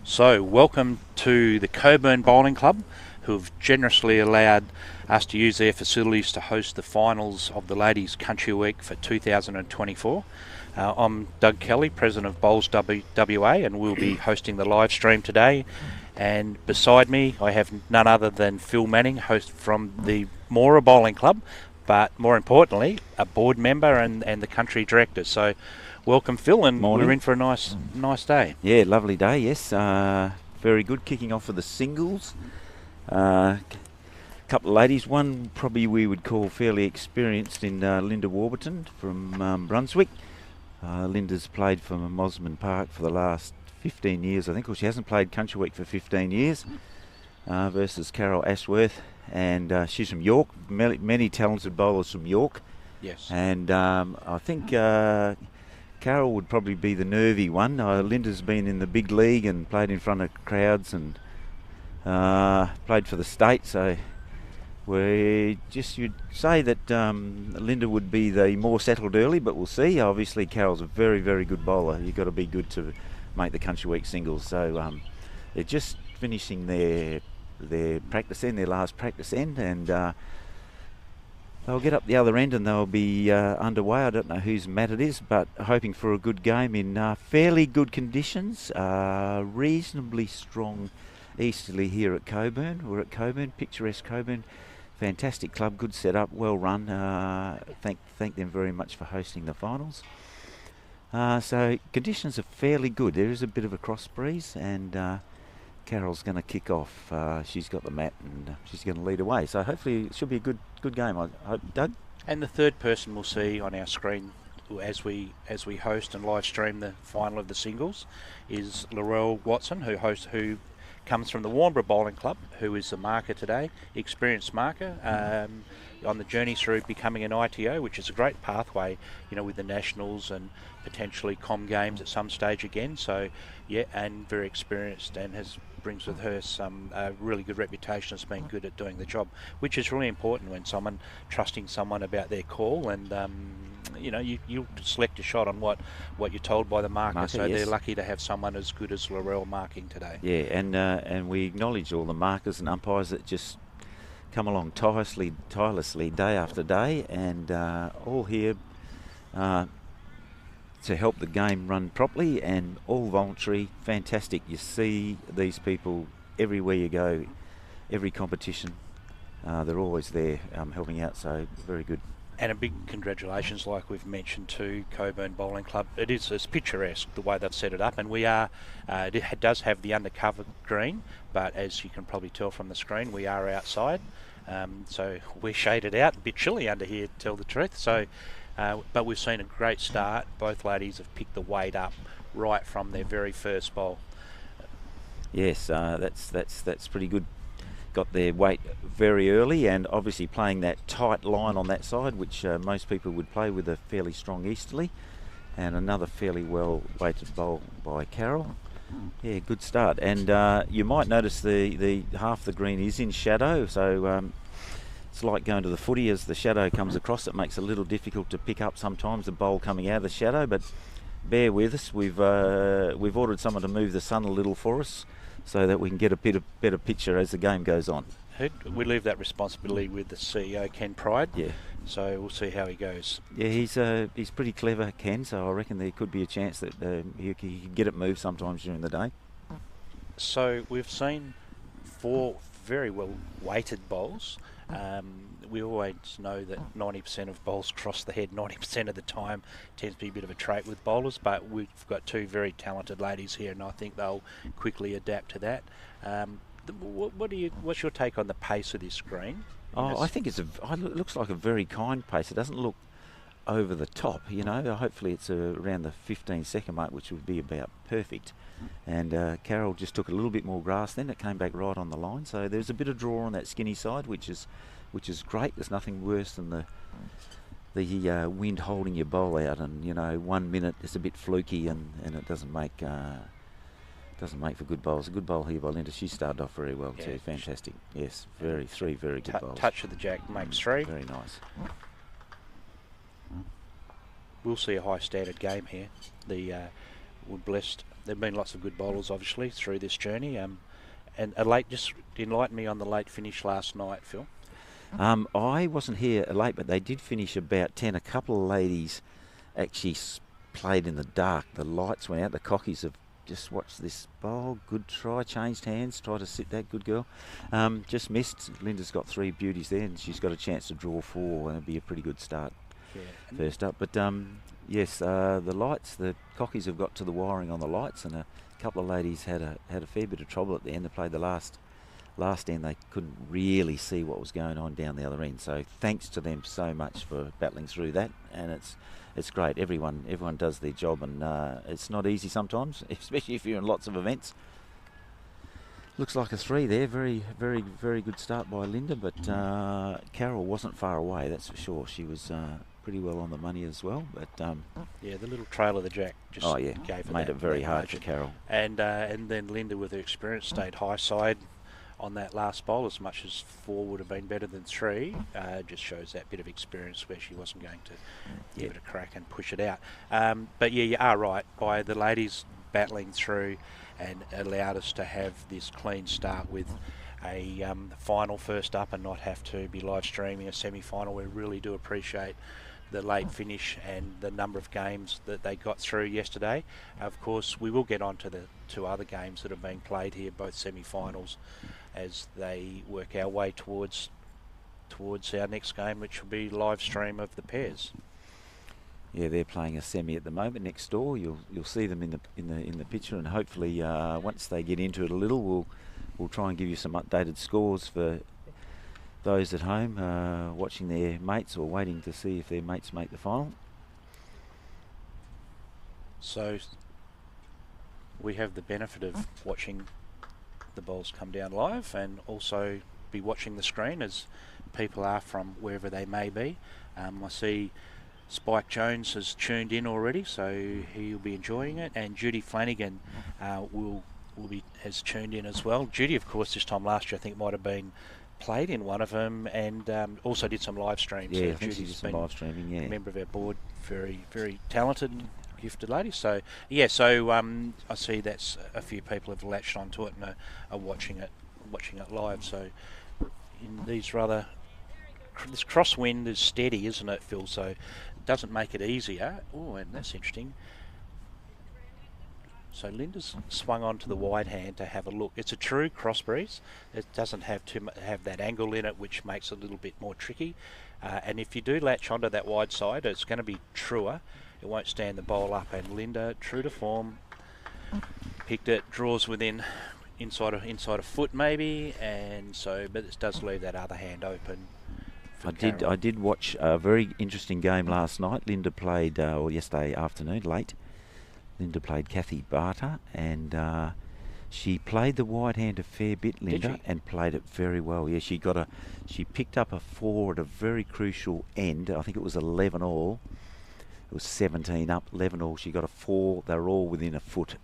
So, welcome to the Cockburn Bowling Club, who have generously allowed us to use their facilities to host the finals of the Ladies Country Week for 2024. I'm Doug Kelly, President of Bowls WA, and we'll be hosting the live stream today. And beside me, I have none other than Phil Manning, host from the Mora Bowling Club, but more importantly, a board member and the country director. So, welcome, Phil, and Morning. We're in for a nice day. Yeah, lovely day, yes. Very good. Kicking off with the singles. Couple of ladies. One probably we would call fairly experienced in Linda Warburton from Brunswick. Linda's played for Mosman Park for the last 15 years, I think. Well, she hasn't played Country Week for 15 years. Versus Carol Ashworth. And she's from York. Many talented bowlers from York. Yes. And I think Carol would probably be the nervy one. Linda's been in the big league and played in front of crowds and played for the state, so you'd say that Linda would be the more settled early, but we'll see. Obviously Carol's a very, very good bowler. You've got to be good to make the Country Week singles. So they're just finishing their practice end, their last practice end, and they'll get up the other end and they'll be underway. I don't know whose mat it is, but hoping for a good game in fairly good conditions. Reasonably strong easterly here at Cockburn. We're at Cockburn, picturesque Cockburn. Fantastic club, good setup, well run. Thank them very much for hosting the finals. So conditions are fairly good. There is a bit of a cross breeze, and Carol's going to kick off. She's got the mat and she's going to lead away. So hopefully it should be a good game, I hope, Doug. And the third person we'll see on our screen as we host and live stream the final of the singles is Laurel Watson, who comes from the Warnbro Bowling Club, who is the marker today, experienced marker, on the journey through becoming an ITO, which is a great pathway, with the Nationals and potentially Com Games at some stage again. So, yeah, and very experienced and brings with her some really good reputation as being good at doing the job, which is really important when trusting someone about their call, and you select a shot on what you're told by the marker. So yes. They're lucky to have someone as good as Laurel marking today. Yeah, and we acknowledge all the markers and umpires that just come along tirelessly day after day, and all here to help the game run properly, and all voluntary. Fantastic. You see these people everywhere you go, every competition. They're always there helping out, so very good. And a big congratulations, like we've mentioned, to Cockburn Bowling Club. It's picturesque the way they've set it up, and we are. It does have the undercover green, but as you can probably tell from the screen, we are outside, so we're shaded out. A bit chilly under here, to tell the truth. So, but we've seen a great start. Both ladies have picked the weight up right from their very first bowl. Yes, that's pretty good. Got their weight very early, and obviously playing that tight line on that side, which most people would play with a fairly strong easterly, and another fairly well weighted bowl by Carol. Yeah, good start. And you might notice the half the green is in shadow, so it's like going to the footy. As the shadow comes across, it makes it a little difficult to pick up sometimes the bowl coming out of the shadow, but bear with us. We've ordered someone to move the sun a little for us so that we can get a better picture as the game goes on. We leave that responsibility with the CEO, Ken Pride. Yeah. So we'll see how he goes. Yeah, he's pretty clever, Ken, so I reckon there could be a chance that he can get it moved sometimes during the day. So we've seen 4 very well weighted bowls. We always know that 90% of bowls cross the head 90% of the time. Tends to be a bit of a trait with bowlers, but we've got 2 very talented ladies here, and I think they'll quickly adapt to that. What's your take on the pace of this green? I think it looks like a very kind pace. It doesn't look over the top, you know. Hopefully it's around the 15-second mark, which would be about perfect. And Carol just took a little bit more grass then. It came back right on the line. So there's a bit of draw on that skinny side, which is great. There's nothing worse than the wind holding your bowl out, and 1 minute it's a bit fluky and it doesn't make for good bowls. A good bowl here by Linda. She started off very well too. Fantastic. Yes, 3 very good bowls. Touch of the jack makes 3. Very nice. We'll see a high standard game here. We're blessed. There've been lots of good bowlers, obviously, through this journey. And a late, just enlighten me on the late finish last night, Phil. I wasn't here late, but they did finish about 10. A couple of ladies actually played in the dark. The lights went out. The cockies have just watched this bowl. Good try. Changed hands. Tried to sit that. Good girl. Just missed. Linda's got 3 beauties there, and she's got a chance to draw 4, and it'll be a pretty good start first up. But yes, the lights, the cockies have got to the wiring on the lights, and a couple of ladies had a fair bit of trouble at the end. They played the last end. They couldn't really see what was going on down the other end. So thanks to them so much for battling through that, and it's great. Everyone does their job, and it's not easy sometimes, especially if you're in lots of events. Looks like a 3 there. Very, very, very good start by Linda, but Carol wasn't far away, that's for sure. She was pretty well on the money as well, but the little trail of the jack just gave her made it very hard for Carol. And then Linda, with her experience, stayed high side on that last bowl. As much as 4 would have been better than 3, just shows that bit of experience where she wasn't going to give it a crack and push it out. But yeah, you are right. By the ladies battling through and allowed us to have this clean start with a final first up and not have to be live streaming a semi-final. We really do appreciate the late finish and the number of games that they got through yesterday. Of course, we will get on to the 2 other games that have been played here, both semi-finals, as they work our way towards our next game, which will be live stream of the pairs. Yeah, they're playing a semi at the moment next door. You'll see them in the picture, and hopefully once they get into it a little, we'll try and give you some updated scores for those at home watching their mates or waiting to see if their mates make the final. So we have the benefit of watching the bowls come down live, and also be watching the screen as people are from wherever they may be. I see Spike Jones has tuned in already, so he'll be enjoying it, and Judy Flanagan has tuned in as well. Judy, of course, this time last year I think might have been played in one of them, and also did some live streams. Yeah, I think she did some live streaming. Yeah, a member of our board, very, very talented, gifted lady. So yeah, I see that's a few people have latched onto it and are watching it live. So in these this crosswind is steady, isn't it, Phil? So it doesn't make it easier. Oh, and that's interesting. So Linda's swung onto the wide hand to have a look. It's a true cross breeze. It doesn't have that angle in it, which makes it a little bit more tricky. And if you do latch onto that wide side, it's going to be truer. It won't stand the bowl up. And Linda, true to form, picked it, draws within inside a foot maybe, and so, but it does leave that other hand open. I did watch a very interesting game last night. Linda played, or yesterday afternoon, late. Linda played Kathy Barter, and she played the wide hand a fair bit, Linda, and played it very well. Yeah, she picked up a 4 at a very crucial end. I think it was 11 all. It was 17 up, 11 all. She got a 4. They were all within a foot.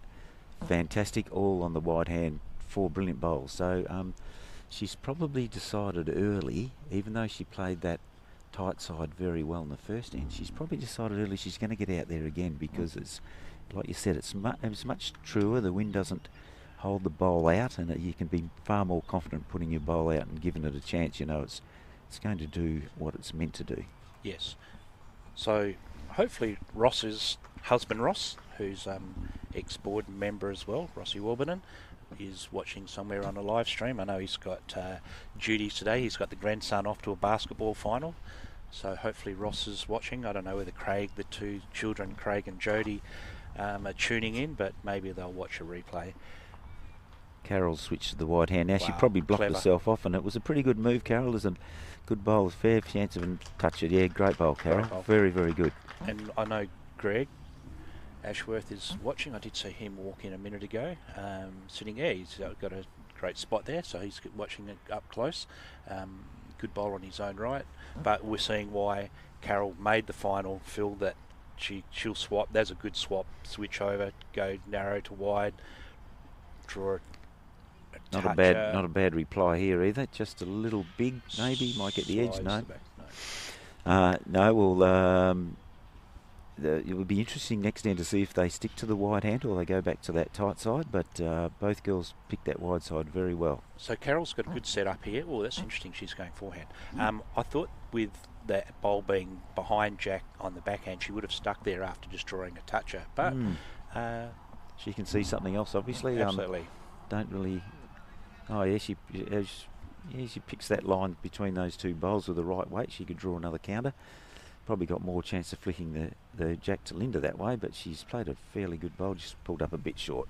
Fantastic, all on the wide hand. 4 brilliant bowls. So she's probably decided early, even though she played that tight side very well in the first end, she's probably decided early she's going to get out there again because it's, like you said, it's much truer. The wind doesn't hold the bowl out, and you can be far more confident putting your bowl out and giving it a chance. You know, it's going to do what it's meant to do. Yes. So hopefully Ross's husband, Ross, who's ex-board member as well, Rossi Warburton, is watching somewhere on a live stream. I know he's got duties today. He's got the grandson off to a basketball final. So hopefully Ross is watching. I don't know whether Craig, the two children, Craig and Jody, are tuning in, but maybe they'll watch a replay. Carol switched to the wide hand. Now, Wow, she probably blocked clever. herself off, and it was a pretty good move. Carol is a good bowl, fair chance of a touch it. Yeah, great bowl, Carol. Great bowl. Very, very good. And I know Greg Ashworth is watching. I did see him walk in a minute ago, sitting there. He's got a great spot there, so he's watching it up close. Good bowler on his own right, but we're seeing why Carol made the final. Phil, that she'll swap. There's a good swap. Switch over, go narrow to wide, draw. Not a bad reply here either. Just a little big, maybe might get the edge. No. No. Well, it would be interesting next end to see if they stick to the wide hand or they go back to that tight side. But both girls picked that wide side very well. So Carol's got a good setup here. Oh, that's interesting. She's going forehand. I thought with that bowl being behind Jack on the backhand, she would have stuck there after just drawing a toucher. But she can see something else, obviously. Absolutely. Don't really. Oh yeah, she picks that line between those two bowls with the right weight. She could draw another counter. Probably got more chance of flicking the Jack to Linda that way, but she's played a fairly good bowl. Just pulled up a bit short.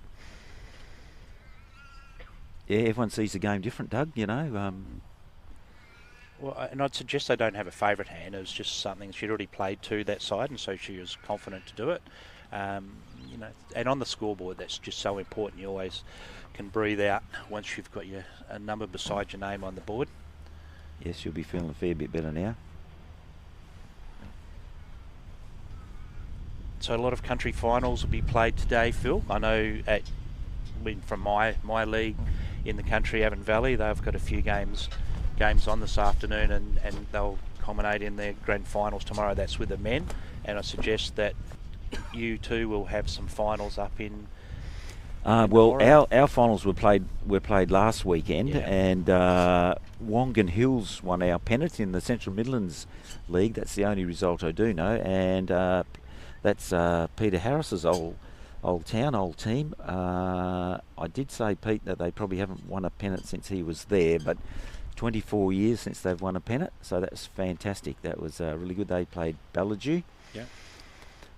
Yeah, everyone sees the game different, Doug. You know. Well, and I'd suggest they don't have a favourite hand. It was just something she'd already played to that side, and so she was confident to do it. You know, and on the scoreboard, that's just so important. You always can breathe out once you've got a number beside your name on the board. Yes, you'll be feeling a fair bit better now. So a lot of country finals will be played today, Phil. I know from my league in the country, Avon Valley, they've got a few games on this afternoon, and they'll culminate in their grand finals tomorrow. That's with the men, and I suggest that you two will have some finals up in. Well, our finals were played last weekend, and Wongan Hills won our pennant in the Central Midlands League. That's the only result I do know, and that's Peter Harris's old team. I did say, Pete, that they probably haven't won a pennant since he was there, but 24 years since they've won a pennant, so that's fantastic. That was really good. They played Bellague. Yeah.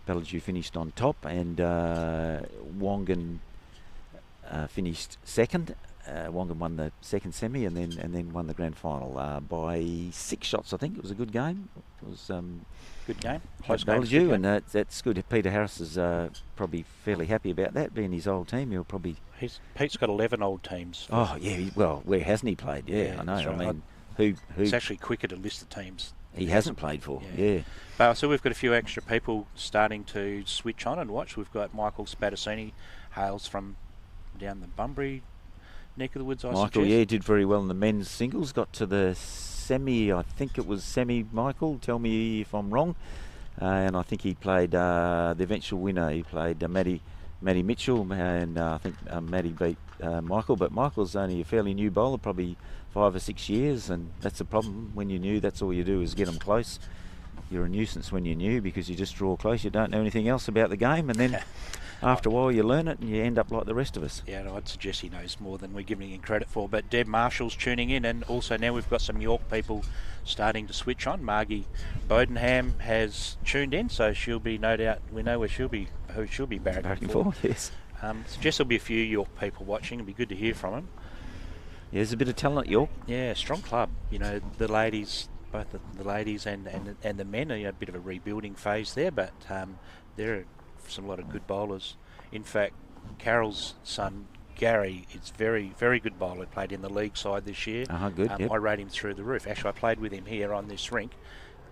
Bellague finished on top, and Wongan finished second. Wongan won the second semi and then won the grand final by 6 shots. I think it was a good game. It was good game. Close Bellague, game. and that's good. Peter Harris is probably fairly happy about that, being his old team. He'll probably. Pete's got 11 old teams. Oh yeah, well, where hasn't he played? Yeah, I know. Right. I mean, who? It's actually quicker to list the teams he hasn't played for. Yeah. So we've got a few extra people starting to switch on and watch. We've got Michael Spadassini, hails from down the Bunbury neck of the woods, Michael, did very well in the men's singles. Got to the semi, I think it was semi, Michael. Tell me if I'm wrong. And I think he played the eventual winner. He played Maddie Mitchell, and I think Maddie beat Michael. But Michael's only a fairly new bowler, probably 5 or 6 years, and that's the problem. When you're new, that's all you do is get them close. You're a nuisance when you're new because you just draw close. You don't know anything else about the game, and then after a while you learn it and you end up like the rest of us. Yeah, I'd suggest he knows more than we're giving him credit for. But Deb Marshall's tuning in, and also now we've got some York people starting to switch on. Margie Bodenham has tuned in, so she'll be, no doubt, we know who she'll be barracking for. Yes. Suggest there'll be a few York people watching. It'd be good to hear from them. Yeah, there's a bit of talent at York. Yeah, strong club. You know, the ladies, both the ladies and the men are a bit of a rebuilding phase there, but there are a lot of good bowlers. In fact, Carol's son Gary is very, very good bowler. Played in the league side this year. Good. Yep. I rate him through the roof. Actually, I played with him here on this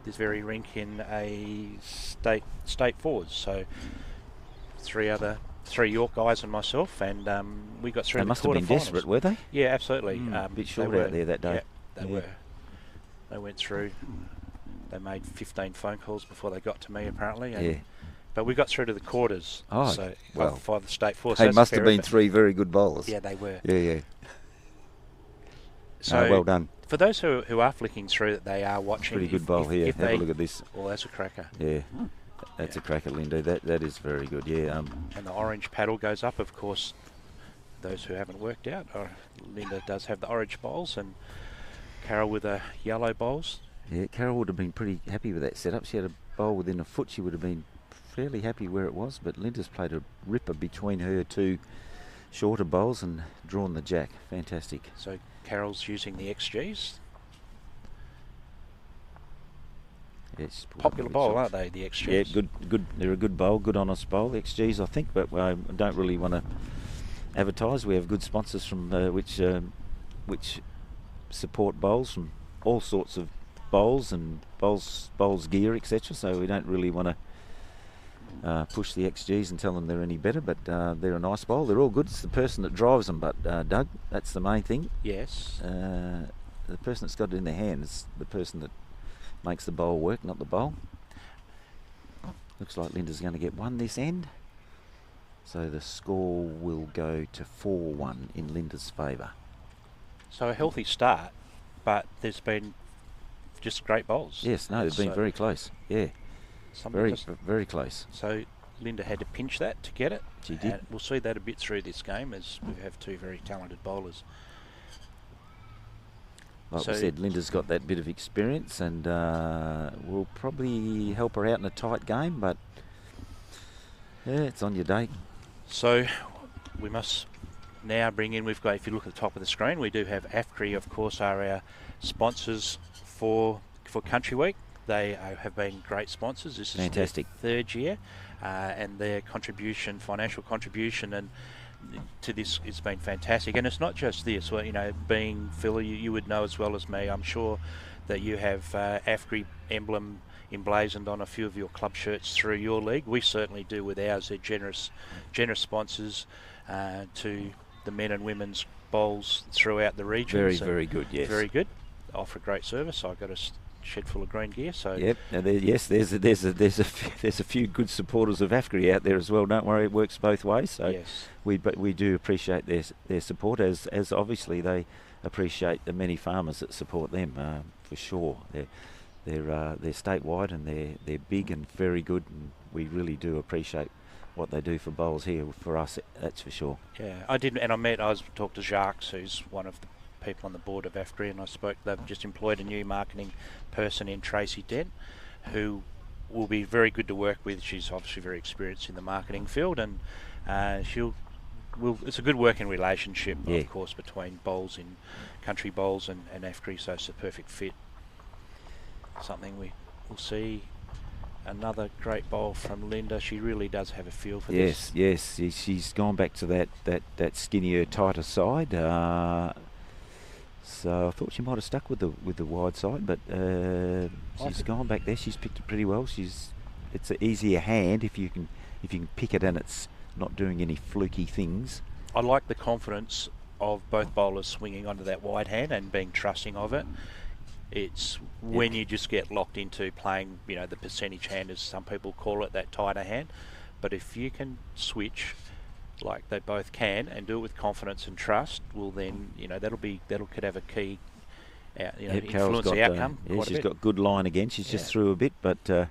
very rink in a state fours. So 3 other 3 York guys and myself, and we got through They the must have been quarterfinals. desperate, were they? Yeah, absolutely. A bit short they out there that day. Yeah, they Yeah. were. They went through. They made 15 phone calls before they got to me, apparently. And, Yeah. but we got through to the quarters. Oh, so well, for the state force. They That's a must have fair been effort. 3 very good bowlers. Yeah, they were. Yeah. So well done. For those who are flicking through, that they are watching. Pretty good bowl here. If Have they, a look at this. Oh, that's a cracker. Yeah. That's a cracker, Linda. That is very good. Yeah. And the orange paddle goes up, of course. Those who haven't worked out, Linda does have the orange bowls, and Carol with the yellow bowls. Yeah, Carol would have been pretty happy with that setup. She had a bowl within a foot. She would have been fairly happy where it was, but Linda's played a ripper between her 2 shorter bowls and drawn the jack. Fantastic. So Carol's using the XGs. Yes, Popular bowl, aren't they, the XGs? Yeah, good. They're a good bowl, good honest bowl. XGs, I think, but I don't really want to advertise. We have good sponsors from which support bowls from all sorts of bowls and bowls gear, etc. So we don't really want to push the XGs and tell them they're any better, but they're a nice bowl. They're all good. It's the person that drives them, but Doug, that's the main thing. Yes. The person that's got it in their hand is the person that makes the bowl work, not the bowl. Looks like Linda's going to get 1 this end. So the score will go to 4-1 in Linda's favour. So a healthy start, but there's been just great bowls. Yes, no, they've been very close. Yeah, very close. So Linda had to pinch that to get it. She did. And we'll see that a bit through this game, as we have 2 very talented bowlers. Like we said, Linda's got that bit of experience, and will probably help her out in a tight game, but yeah, it's on your day. So we must now bring in, we've got, if you look at the top of the screen, we do have AFCRI, of course, are our sponsors for Country Week. They have been great sponsors. This is fantastic. Their 3rd year, and their financial contribution, and to this, it's been fantastic. And it's not just this. Well, being Philly, you would know as well as me, I'm sure, that you have AFCRI emblem emblazoned on a few of your club shirts through your league. We certainly do with ours. They're generous sponsors to the men and women's bowls throughout the region. Very good. Yes, very good. Offer great service. I've got a shed full of green gear. So yep. Now there's a few good supporters of AFCRI out there as well. Don't worry, it works both ways. So yes, we do appreciate their support, as obviously they appreciate the many farmers that support them for sure. They're statewide, and they're big and very good, and we really do appreciate what they do for bowls here for us. That's for sure. Yeah, I talked to Jacques, who's one of the people on the board of AFCRI, and they've just employed a new marketing person in Tracy Dent, who will be very good to work with. She's obviously very experienced in the marketing field, and it's a good working relationship, of course, between bowls in Country Bowls and AFCRI, so it's a perfect fit. Something we will see. Another great bowl from Linda. She really does have a feel for this. Yes, she's gone back to that skinnier, tighter side. So I thought she might have stuck with the wide side, but she's gone back there. She's picked it pretty well. It's an easier hand if you can pick it and it's not doing any fluky things. I like the confidence of both bowlers swinging onto that wide hand and being trusting of it. It's when you just get locked into playing, the percentage hand, as some people call it, that tighter hand. But if you can switch like they both can and do it with confidence and trust, well then, that'll could have a key, influence the outcome. She's got good line again. She's just through a bit, but it's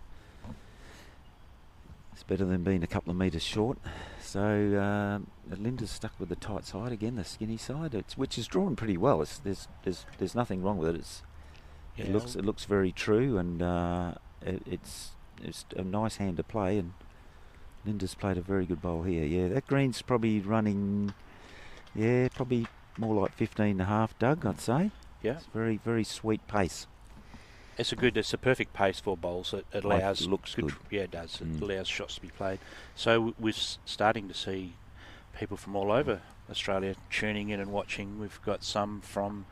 better than being a couple of metres short. So Linda's stuck with the tight side again, the skinny side, which is drawn pretty well. There's nothing wrong with it. It looks very true, and it's a nice hand to play, and Linda's played a very good bowl here. Yeah, that green's probably running, probably more like 15.5, Doug, I'd say. Yeah. It's very, very sweet pace. It's a perfect pace for bowls. It allows... It looks good. Yeah, it does. It allows shots to be played. So we're starting to see people from all over Australia tuning in and watching. We've got some from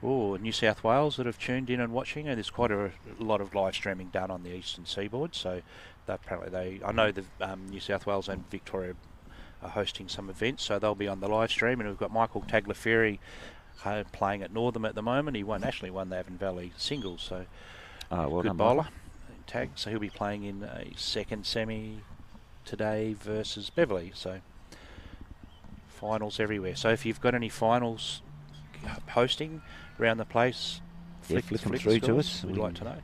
New South Wales that have tuned in and watching, and there's quite a lot of live streaming done on the eastern seaboard. So I know the New South Wales and Victoria are hosting some events, so they'll be on the live stream. And we've got Michael Tagliaferri playing at Northam at the moment. He actually won the Avon Valley singles, so good bowler. Tag, so he'll be playing in a second semi today versus Beverley. So finals everywhere. So if you've got any finals hosting around the place, flick them through to us. We'd like to know.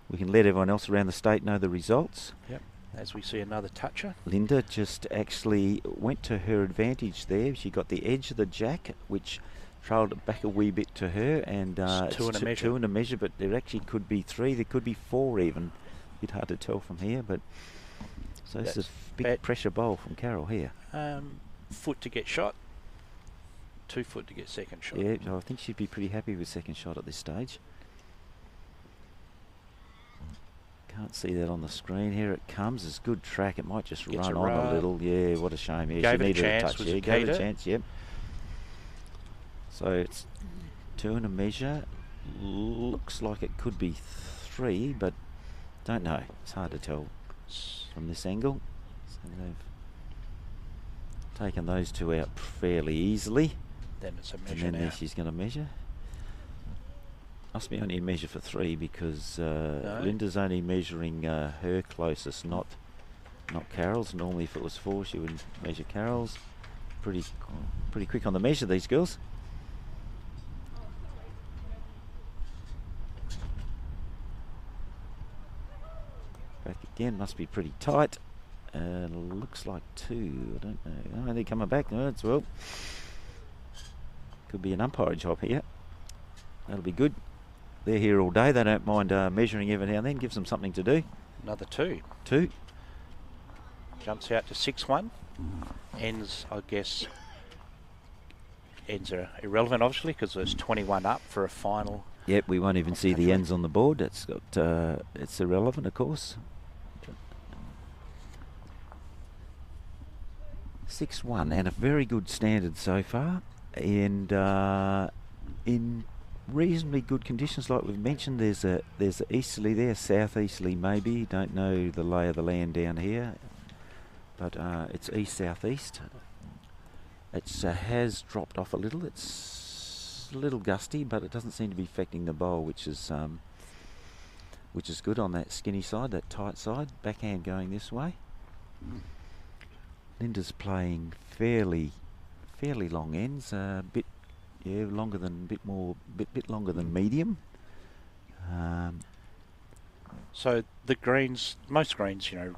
We can let everyone else around the state know the results. Yep. As we see another toucher. Linda just actually went to her advantage there. She got the edge of the jack, which trailed it back a wee bit to her, and it's two and a measure, but there actually could be 3, there could be 4 even. A bit hard to tell from here, but so it's a big pressure bowl from Carol here. Foot to get shot, 2 foot to get second shot. Yeah, I think she'd be pretty happy with second shot at this stage. Can't see that on the screen. Here it comes. It's good track. It might just run on a little. Yeah, what a shame. Yeah, gave it a chance. Yeah, gave it a chance. Yep. So it's 2 and a measure. Looks like it could be 3, but don't know. It's hard to tell from this angle. So they've taken those 2 out fairly easily. Then it's a measure. And then now. She's going to measure. Must be only a measure for 3 because no. Linda's only measuring her closest, not Carol's. Normally, if it was 4, she would measure Carol's. Pretty quick on the measure, these girls. Back again, must be pretty tight. Looks like 2. I don't know. Oh, they're coming back. No, it's well. Could be an umpire job here. That'll be good. They're here all day. They don't mind measuring every now and then. Gives them something to do. Another 2. 2. Jumps out to 6-1. Ends, I guess, ends are irrelevant, obviously, because there's 21 up for a final. Yep, we won't even see the ends on the board. It's got it's irrelevant, of course. 6-1 and a very good standard so far, and in reasonably good conditions, like we've mentioned. There's a easterly there, southeasterly maybe. Don't know the lay of the land down here, but it's east-southeast. It has dropped off a little. It's a little gusty, but it doesn't seem to be affecting the bowl, which is good on that skinny side, that tight side. Backhand going this way. Linda's playing fairly long ends, bit longer than bit longer than medium. So the greens, most greens, you know,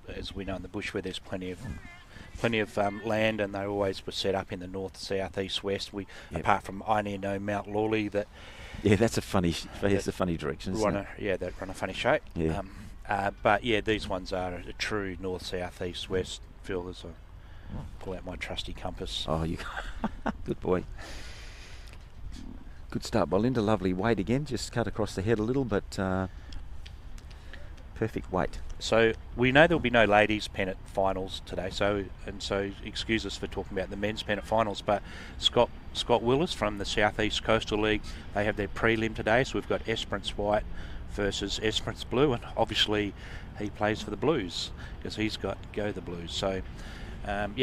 as we know in the bush where there's plenty of land, and they always were set up in the north, south, east, west. Apart from I only know Mount Lawley that. Yeah, that's a funny direction. Isn't it? That run a funny shape. Yeah. But yeah, these ones are a true north, south, east, west. Phil, as I pull out my trusty compass. Oh, you good boy. Good start by Linda. Lovely weight again. Just cut across the head a little, but perfect weight. So we know there'll be no ladies pennant finals today. So excuse us for talking about the men's pennant finals. But Scott Willis from the Southeast Coastal League, they have their prelim today. So we've got Esperance White versus Esperance Blue, and obviously he plays for the Blues because he's got Go the Blues. So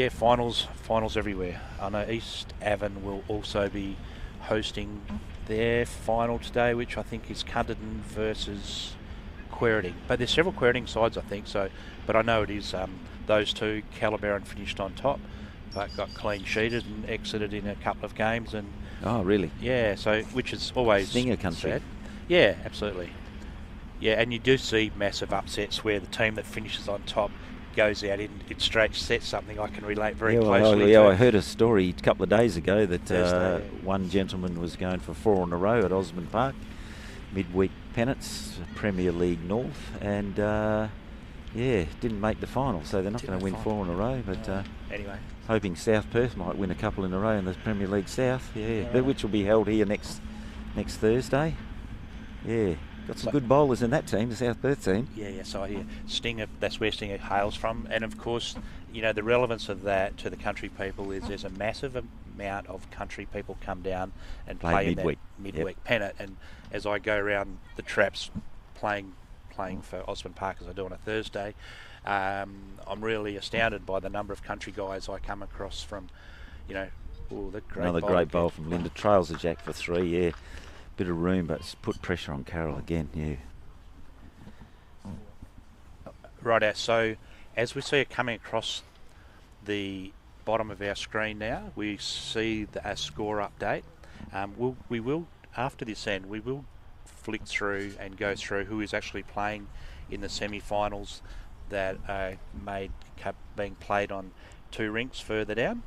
finals everywhere. I know East Avon will also be hosting their final today, which I think is Cunderton versus Quairading. But there's several Quairading sides, I think. So, but I know it is those 2. Calabaron finished on top, but got clean sheeted and exited in a couple of games. And oh, really? Yeah. So, which is always Stinger country. Sad. Yeah, absolutely. Yeah, and you do see massive upsets where the team that finishes on top goes out in straight sets, something I can relate very closely to. I heard a story a couple of days ago that one gentleman was going for 4 in a row at Osborne Park, midweek pennants, Premier League North, and didn't make the final, so they're not going to win 4 in a row, but anyway, hoping South Perth might win a couple in a row in the Premier League South, which will be held here next Thursday. Got some good bowlers in that team, the South Perth team. Yeah, so I hear Stinger, that's where Stinger hails from. And of course, you know, the relevance of that to the country people is there's a massive amount of country people come down and play midweek. In that midweek pennant. And as I go around the traps playing for Osborne Park as I do on a Thursday, I'm really astounded by the number of country guys I come across from, the great Another bowl great again. bowl from Linda. Trails the jack for 3, yeah. Bit of room, but it's put pressure on Carol again, yeah. Righto, so as we see it coming across the bottom of our screen now, we see a score update. We will, after this end, we will flick through and go through who is actually playing in the semi-finals that are being played on 2 rinks further down.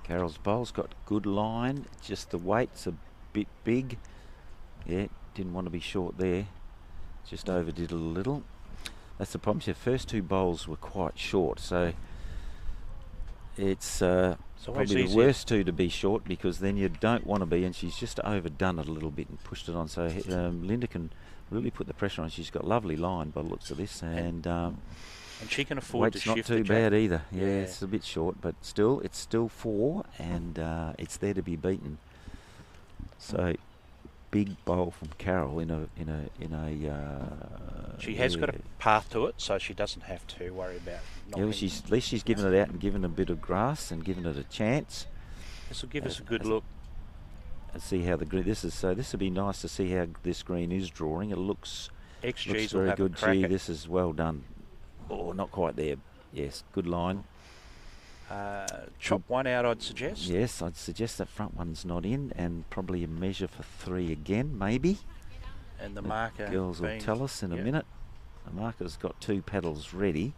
Carol's bowl's got good line, just the weight's a bit big. Yeah, didn't want to be short there. Just overdid a little. That's the problem. Her first 2 bowls were quite short, so it's probably the worst 2 to be short, because then you don't want to be, and she's just overdone it a little bit and pushed it on. So Linda can really put the pressure on. She's got lovely line by the looks of this, and she can afford to shift. Not too bad either. Yeah, it's a bit short, but still, it's still 4, and it's there to be beaten. So big bowl from Carol in a. She has got a path to it, so she doesn't have to worry about. Yeah, at least she's given it out and given a bit of grass and given it a chance. This will give us a good look. And see how the green. This will be nice to see how this green is drawing. It looks XG's very good. Gee, this is well done. Oh, not quite there. Yes, good line. Chop one out, I'd suggest. Yes, I'd suggest that front one's not in, and probably a measure for 3 again, maybe. And the marker. Girls will tell us in a minute. The marker's got 2 paddles ready.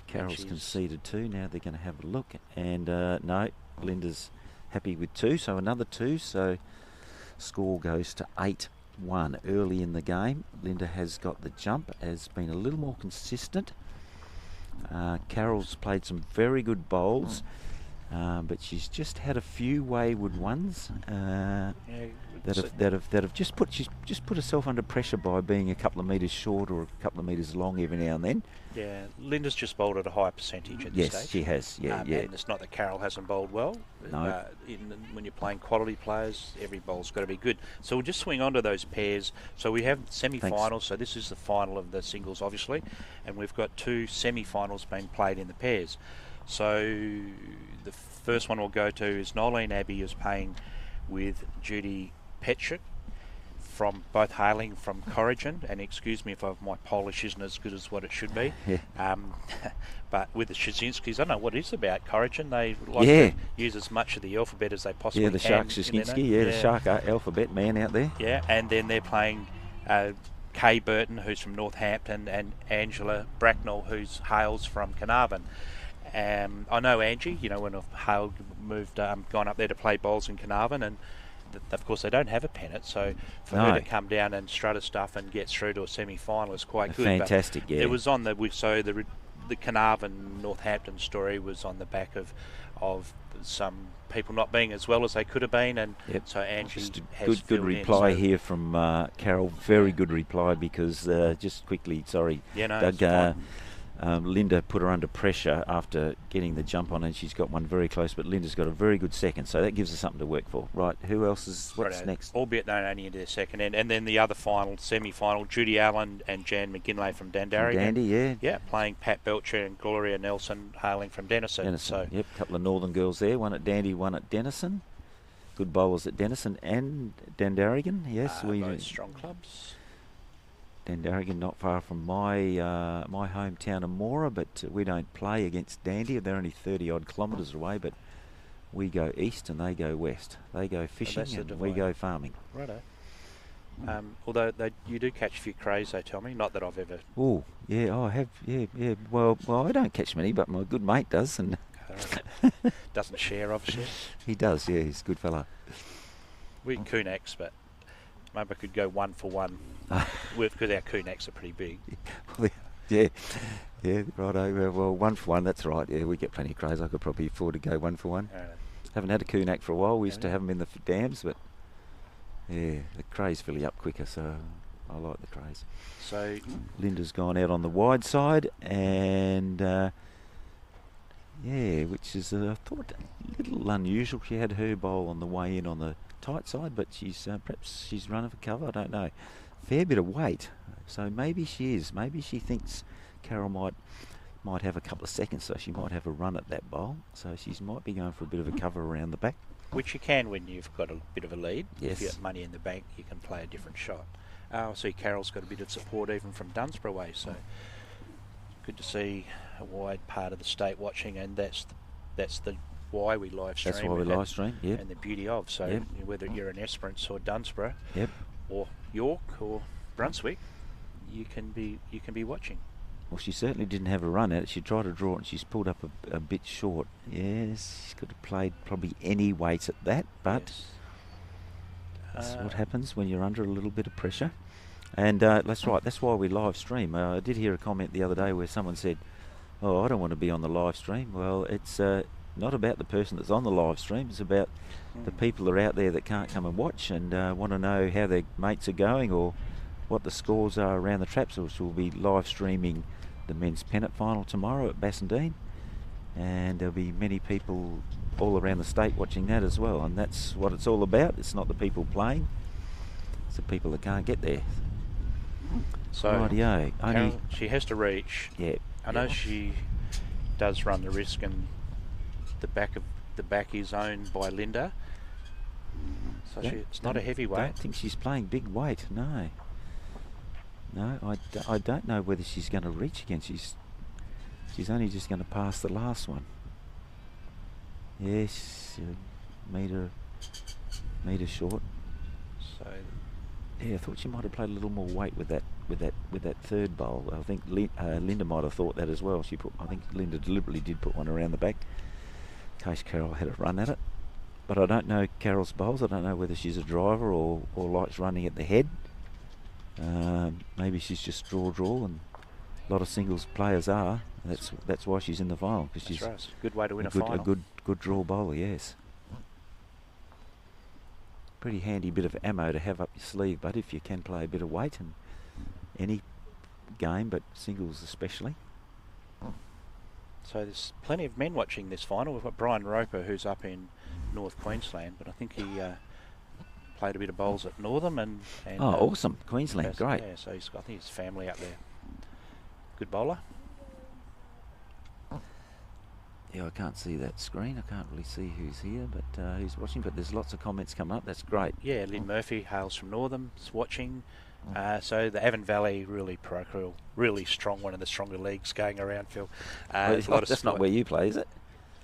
Carol's conceded 2. Now they're going to have a look. And no, Linda's happy with 2, so another 2. So score goes to 8-1 early in the game. Linda has got the jump, has been a little more consistent. Carol's played some very good bowls, but she's just had a few wayward ones that have just put herself under pressure by being a couple of metres short or a couple of metres long every now and then. Yeah, Linda's just bowled at a high percentage at this stage. Yes, she has. Yeah. And it's not that Carol hasn't bowled well. No. When you're playing quality players, every bowl's got to be good. So we'll just swing on to those pairs. So we have semi-finals. So this is the final of the singles, obviously, and we've got 2 semi-finals being played in the pairs. So the first one we'll go to is Nolene Abbey is playing with Judy Petrick, from both hailing from Corrigan, and excuse me if my Polish isn't as good as what it should be. Yeah. But with the Szynskis, I don't know what it is about Corrigan. They like to use as much of the alphabet as they possibly can. Yeah, the Shark Szynski, the Shark alphabet man out there. Yeah, and then they're playing Kay Burton, who's from Northampton, and Angela Bracknell, who hails from Carnarvon. I know Angie, when Hale gone up there to play bowls in Carnarvon, and of course they don't have a pennant, so for her to come down and strut her stuff and get through to a semi-final is quite good. Fantastic, but it was on the Carnarvon Northampton story was on the back of some people not being as well as they could have been, and so Angie has good reply here from Carol. Very good reply, because just quickly, sorry, Doug. Linda put her under pressure after getting the jump on, and she's got one very close, but Linda's got a very good second, so that gives us something to work for. Right, who else is, what's next? Albeit they're only into their second end. And then the other semi-final, Judy Allen and Jan McGinley from Dandara. Dandy, yeah. Yeah, playing Pat Belcher and Gloria Nelson hailing from Denison. So, yep, a couple of northern girls there, one at Dandy, one at Denison. Good bowlers at Denison and Dandaragan, yes. Both strong clubs. Dandaragan not far from my hometown of Mora, but we don't play against Dandy. They're only 30-odd kilometres away, but we go east and they go west. They go fishing and we go farming. Righto. Although you do catch a few crays, they tell me. Not that I've ever... Oh, yeah, I have, yeah. Well, I don't catch many, but my good mate does. And doesn't share, obviously. He does, yeah, he's a good fella. We Kunaks, but maybe I could go 1 for 1. Because our Kunaks are pretty big. Yeah, righto. Well, 1 for 1, that's right. Yeah, we get plenty of crays. I could probably afford to go 1 for 1. Haven't had a Kunak for a while. We used to have them in the dams, but yeah, the crays fill you up quicker, so I like the crays. So Linda's gone out on the wide side, and which is I thought a little unusual. She had her bowl on the way in on the tight side, but she's perhaps she's running for cover. I don't know. fair bit of weight. So maybe she is. Maybe she thinks Carol might have a couple of seconds, so she might have a run at that bowl. So she might be going for a bit of a cover around the back. Which you can when you've got a bit of a lead. Yes. If you've got money in the bank, you can play a different shot. I see Carol's got a bit of support even from Dunsborough way, so good to see a wide part of the state watching, and that's the why we live stream. That's why we live stream, yep. And the beauty of, so yep. whether you're in Esperance or Dunsborough, yep. or York or Brunswick, you can be watching. Well, she certainly didn't have a run at it. She tried to draw it and she's pulled up a bit short. Yes, she could have played probably any weight at that, but Yes. that's what happens when you're under a little bit of pressure. And that's right, that's why we live stream. I did hear a comment the other day where someone said, "Oh, I don't want to be on the live stream." Well, it's not about the person that's on the live stream. It's about the people that are out there that can't come and watch and want to know how their mates are going or what the scores are around the traps. Which will be live streaming the men's pennant final tomorrow at Bassendean, and there'll be many people all around the state watching that as well, and that's what it's all about. It's not the people playing, it's the people that can't get there. So rightio. Carol, she has to reach. Yeah. I know she does run the risk, and the back is owned by Linda. So it's not a heavy weight. I don't think she's playing big weight, no. No, I don't know whether she's going to reach again. She's only just going to pass the last one. Yes, metre short. So yeah, I thought she might have played a little more weight with that third bowl. I think Linda might have thought that as well. I think Linda deliberately did put one around the back in case Carol had a run at it. But I don't know Carol's bowls. I don't know whether she's a driver or likes running at the head. Maybe she's just draw, and a lot of singles players are. That's why she's in the final, because she's right. Good way to win a final. A good draw bowler, yes. Pretty handy bit of ammo to have up your sleeve, but if you can play a bit of weight in any game, but singles especially. So there's plenty of men watching this final. We've got Brian Roper, who's up in North Queensland, but I think he played a bit of bowls at Northam and awesome, Queensland, great. Yeah, so I think his family up there. Good bowler. Yeah, I can't see that screen. I can't really see who's here, but who's watching. But there's lots of comments coming up. That's great. Yeah, Lynn Murphy hails from Northam, is watching. So the Avon Valley really parochial, really strong, one of the stronger leagues going around, Phil. That's not where you play, is it?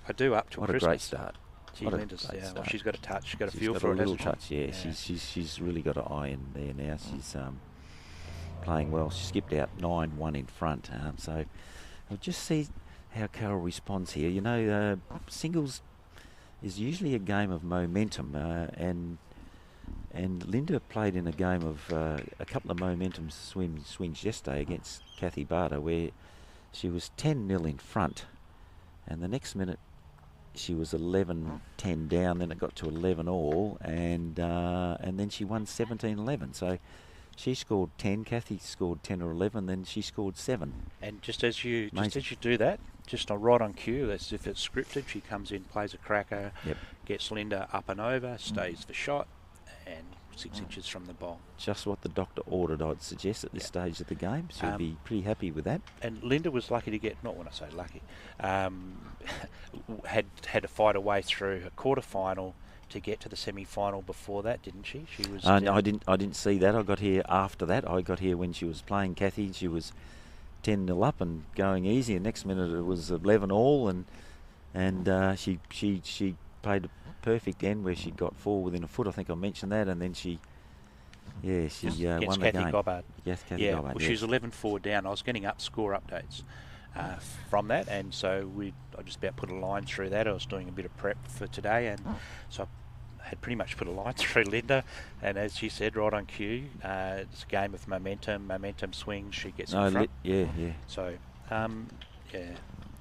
I do up till Christmas. What a great start. Well, she's got a touch, she's got a feel got for a it, little hasn't she? touch, yeah. She's really got an eye in there now. She's playing well. She skipped out 9-1 in front. So I'll just see how Carol responds here. You know, singles is usually a game of momentum, and Linda played in a game of a couple of momentum swings yesterday against Kathy Barter, where she was 10-0 in front, and the next minute she was 11-10 down. Then it got to 11 all, and then she won 17-11. So she scored 10. Kathy scored 10 or 11. Then she scored 7. And just as you do that, just right on cue, as if it's scripted, she comes in, plays a cracker, gets Linda up and over, stays for shot, and 6 inches from the bowl. Just what the doctor ordered, I'd suggest, at this stage of the game. She'll be pretty happy with that. And Linda was lucky to get, not when I say lucky, had to fight her way through a quarter-final to get to the semi-final before that, didn't she? She was. No, I didn't see that. I got here after that. I got here when she was playing Kathy. She was 10-0 up and going easy. And next minute it was 11 all, and she played a perfect end where she got 4 within a foot. I think I mentioned that, and then she won the game. Gobbard. Yes, Kathy Gobbard. Well, she was 11-4 down. I was getting score updates from that, and so I just about put a line through that. I was doing a bit of prep for today, and so I had pretty much put a line through Linda, and as she said, right on cue, it's a game of momentum swings, she gets in front. Yeah. So,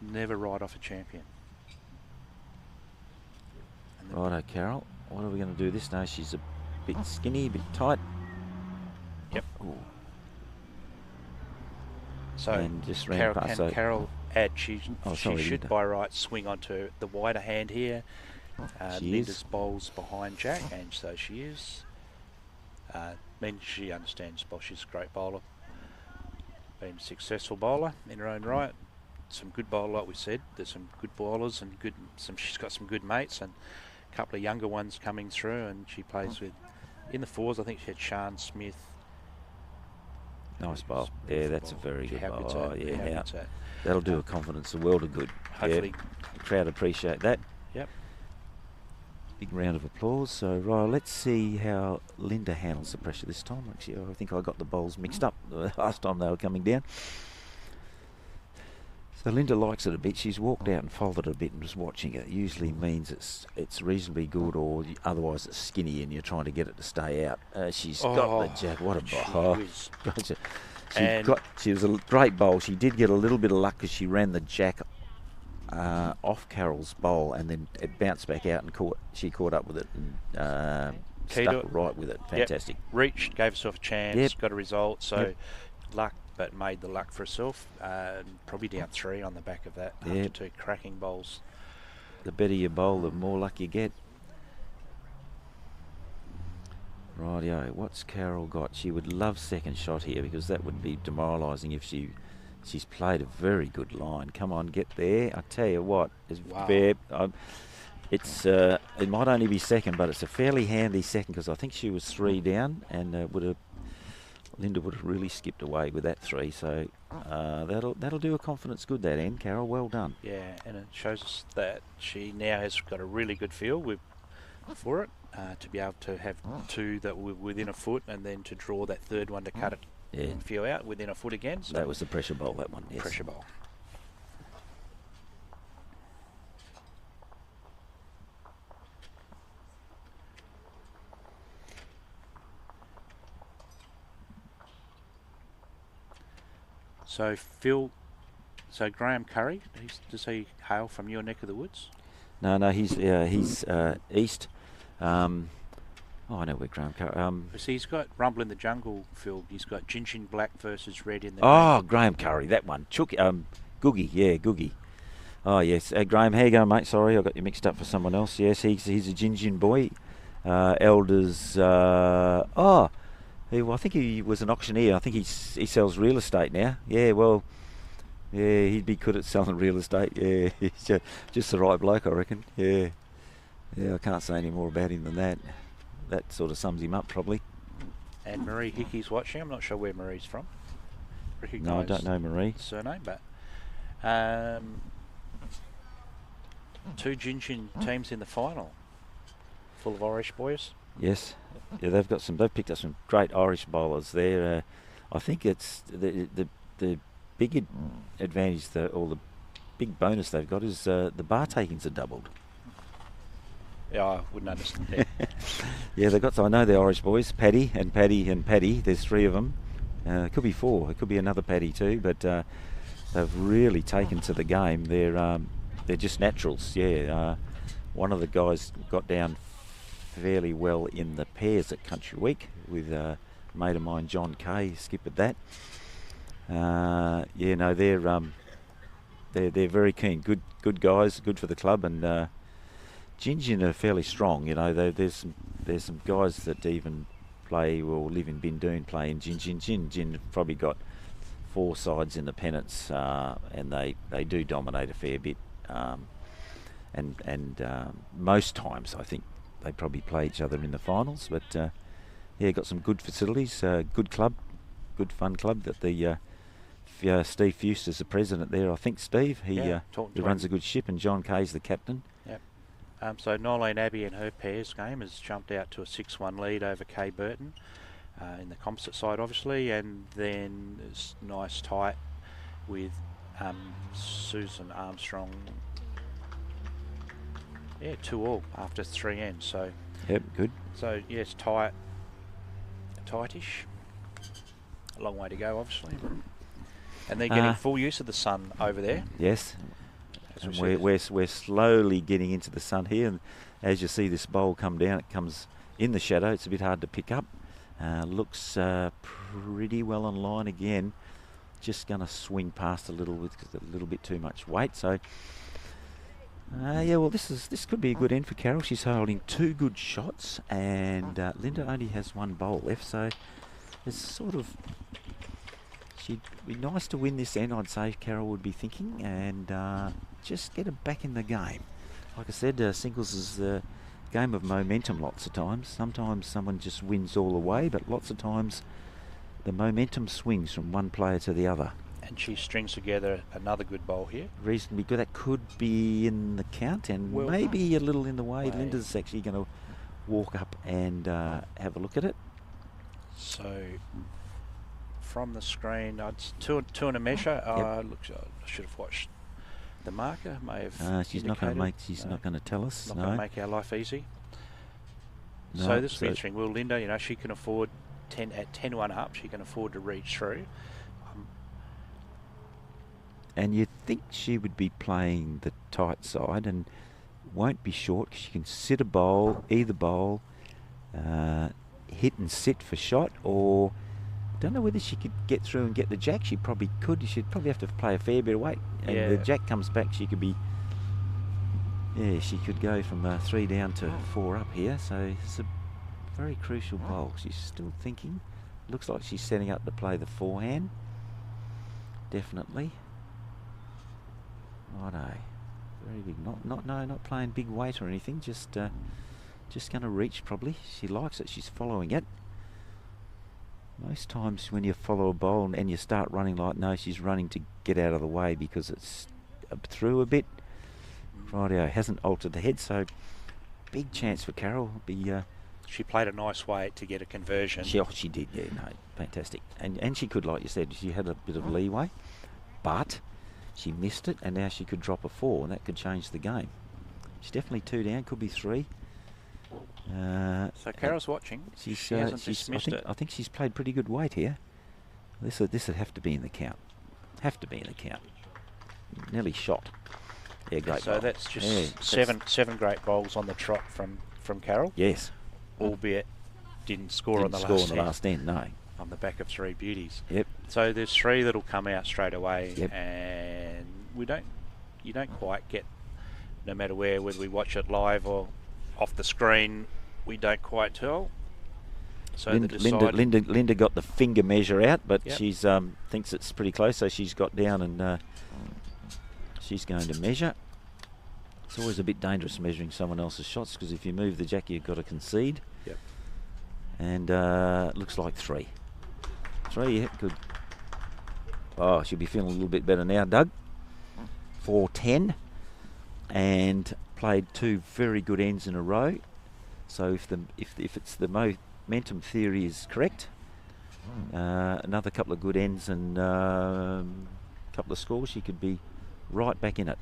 never ride off a champion. Righto, Carol. What are we going to do this now? She's a bit skinny, a bit tight. Yep. Ooh. So, and just Carol add? She should Linda. by right swing onto the wider hand here. Linda's bowls behind Jack, and so she is. I mean, she understands ball. She's a great bowler. Been a successful bowler in her own right. Some good bowler, like we said. There's some good bowlers and she's got some good mates and a couple of younger ones coming through. And she plays with in the fours. I think she had Sian Smith. Nice bowl. Yeah, that's a very good bowl. Oh, yeah, now, that'll do a confidence a world of good. Hopefully, the crowd appreciate that. Yep. Big round of applause. So, right, let's see how Linda handles the pressure this time. Actually, I think I got the bowls mixed up the last time they were coming down. So Linda likes it a bit. She's walked out and folded a bit and just watching it. Usually means it's reasonably good, or otherwise it's skinny and you're trying to get it to stay out. She's got the jack. What a bowl! She was a great bowl. She did get a little bit of luck because she ran the jack off Carol's bowl and then it bounced back out and she caught up with it and stuck right with it. Fantastic. Yep. Reached, gave herself a chance, got a result. So luck, but made the luck for herself. Probably down 3 on the back of that after 2 cracking bowls. The better you bowl, the more luck you get. Rightio, what's Carol got? She would love second shot here because that would be demoralising if she's played a very good line. Come on, get there. I tell you what, it's it might only be second, but it's a fairly handy second because I think she was 3 down and Linda would have really skipped away with that 3. So that'll do a confidence good that end. Carol, well done. Yeah, and it shows us that she now has got a really good feel for it. To be able to have 2 that were within a foot and then to draw that 3rd one to cut it and feel out within a foot again. So that was the pressure bowl, that one. Yes. Pressure bowl. So Graham Curry, does he hail from your neck of the woods? No, he's east. I know where Graham Curry. See, he's got Rumble in the Jungle, Phil. He's got Gin Black versus Red in the. Oh, Graham Curry, that one. Googie, Googie. Oh yes, Graham, how you going, mate? Sorry, I got you mixed up for someone else. Yes, he's a Gin boy. Elders. I think he was an auctioneer. I think he sells real estate now. Yeah, well. Yeah, he'd be good at selling real estate. Yeah, he's just the right bloke, I reckon. Yeah, I can't say any more about him than that. That sort of sums him up, probably. And Marie Hickey's watching. I'm not sure where Marie's from. No, I don't know Marie. Surname, but 2 Gin teams in the final, full of Irish boys. Yes, yeah, they've picked up some great Irish bowlers there. I think it's the big advantage, or the big bonus they've got is the bar takings are doubled. Yeah, I wouldn't understand. Yeah, they've got. I know the Irish boys, Paddy. There's 3 of them. It could be 4. It could be another Paddy too. But they've really taken to the game. They're just naturals. Yeah. One of the guys got down fairly well in the pairs at Country Week with a mate of mine, John Kay, skippered that. They're very keen. Good guys. Good for the club and. Gin are fairly strong, you know. There's some guys that even play or live in Bindoon play in Gin. Gin probably got 4 sides in the pennants, and they do dominate a fair bit. Most times I think they probably play each other in the finals. But got some good facilities, good club, good fun club. That the Steve Fust is the president there. I think Steve he runs a good ship, and John Kay's the captain. Yep. So Nolene Abbey in her pairs game has jumped out to a 6-1 lead over Kay Burton in the composite side, obviously, and then it's nice tight with Susan Armstrong. Yeah, 2-all after 3 ends. So yep, good. So yes, tightish. A long way to go, obviously. And they're getting full use of the sun over there. Yes. And we're slowly getting into the sun here, and as you see this bowl come down, it comes in the shadow. It's a bit hard to pick up. Looks pretty well on line again. Just going to swing past a little bit too much weight. So Yeah, well, this could be a good end for Carol. She's holding 2 good shots, and Linda only has 1 bowl left, so it's sort of... She'd be nice to win this end, I'd say, Carol would be thinking, and just get her back in the game. Like I said, singles is a game of momentum lots of times. Sometimes someone just wins all the way, but lots of times the momentum swings from one player to the other. And she strings together another good bowl here. Reasonably good. That could be in the count and Well, maybe a little in the way. way. Linda's actually going to walk up and have a look at it. So from the screen, it's two and a measure. Look, I should have watched the marker. May have. She's not going to make. She's not going to tell us. Not No. going to make our life easy. No, So this will be interesting. Will Linda, she can afford 10 at 10-1 up. She can afford to reach through. And you'd think she would be playing the tight side and won't be short because she can sit a bowl, either bowl, hit and sit for shot, or don't know whether she could get through and get the jack. She probably could. She'd probably have to play a fair bit of weight. And Yeah. the jack comes back, she could be... Yeah, she could go from 3 down to 4 up here. So it's a very crucial bowl. She's still thinking. Looks like she's setting up to play the forehand. Definitely. Righto. Very big. Not playing big weight or anything. Just going to reach probably. She likes it. She's following it. Most times when you follow a bowl and you start running like, no, she's running to get out of the way because it's through a bit. Rightio, hasn't altered the head, so big chance for Carol. She played a nice way to get a conversion. She did, yeah, no, fantastic. And she could, like you said, she had a bit of leeway, but she missed it, and now she could drop a 4, and that could change the game. She's definitely 2 down, could be 3. So Carol's watching. She hasn't dismissed it. I think she's played pretty good weight here. This would have to be in the count. Have to be in the count. Nearly shot. Yeah, great. So bowl. that's just Yeah, seven great bowls on the trot from Carol. Yes. Albeit didn't score on the last end. No. On the back of 3 beauties. Yep. So there's 3 that'll come out straight away, Yep. and you don't quite get, no matter whether we watch it live or off the screen, we don't quite tell. So Linda got the finger measure out, but Yep. she's thinks it's pretty close, so she's got down and she's going to measure. It's always a bit dangerous measuring someone else's shots because if you move the jack, you've got to concede. Yep. And looks like 3. 3, yeah, good. Oh, she'll be feeling a little bit better now, Doug. 4-10, and played 2 very good ends in a row. So if it's the momentum theory is correct, another couple of good ends and couple of scores, she could be right back in it.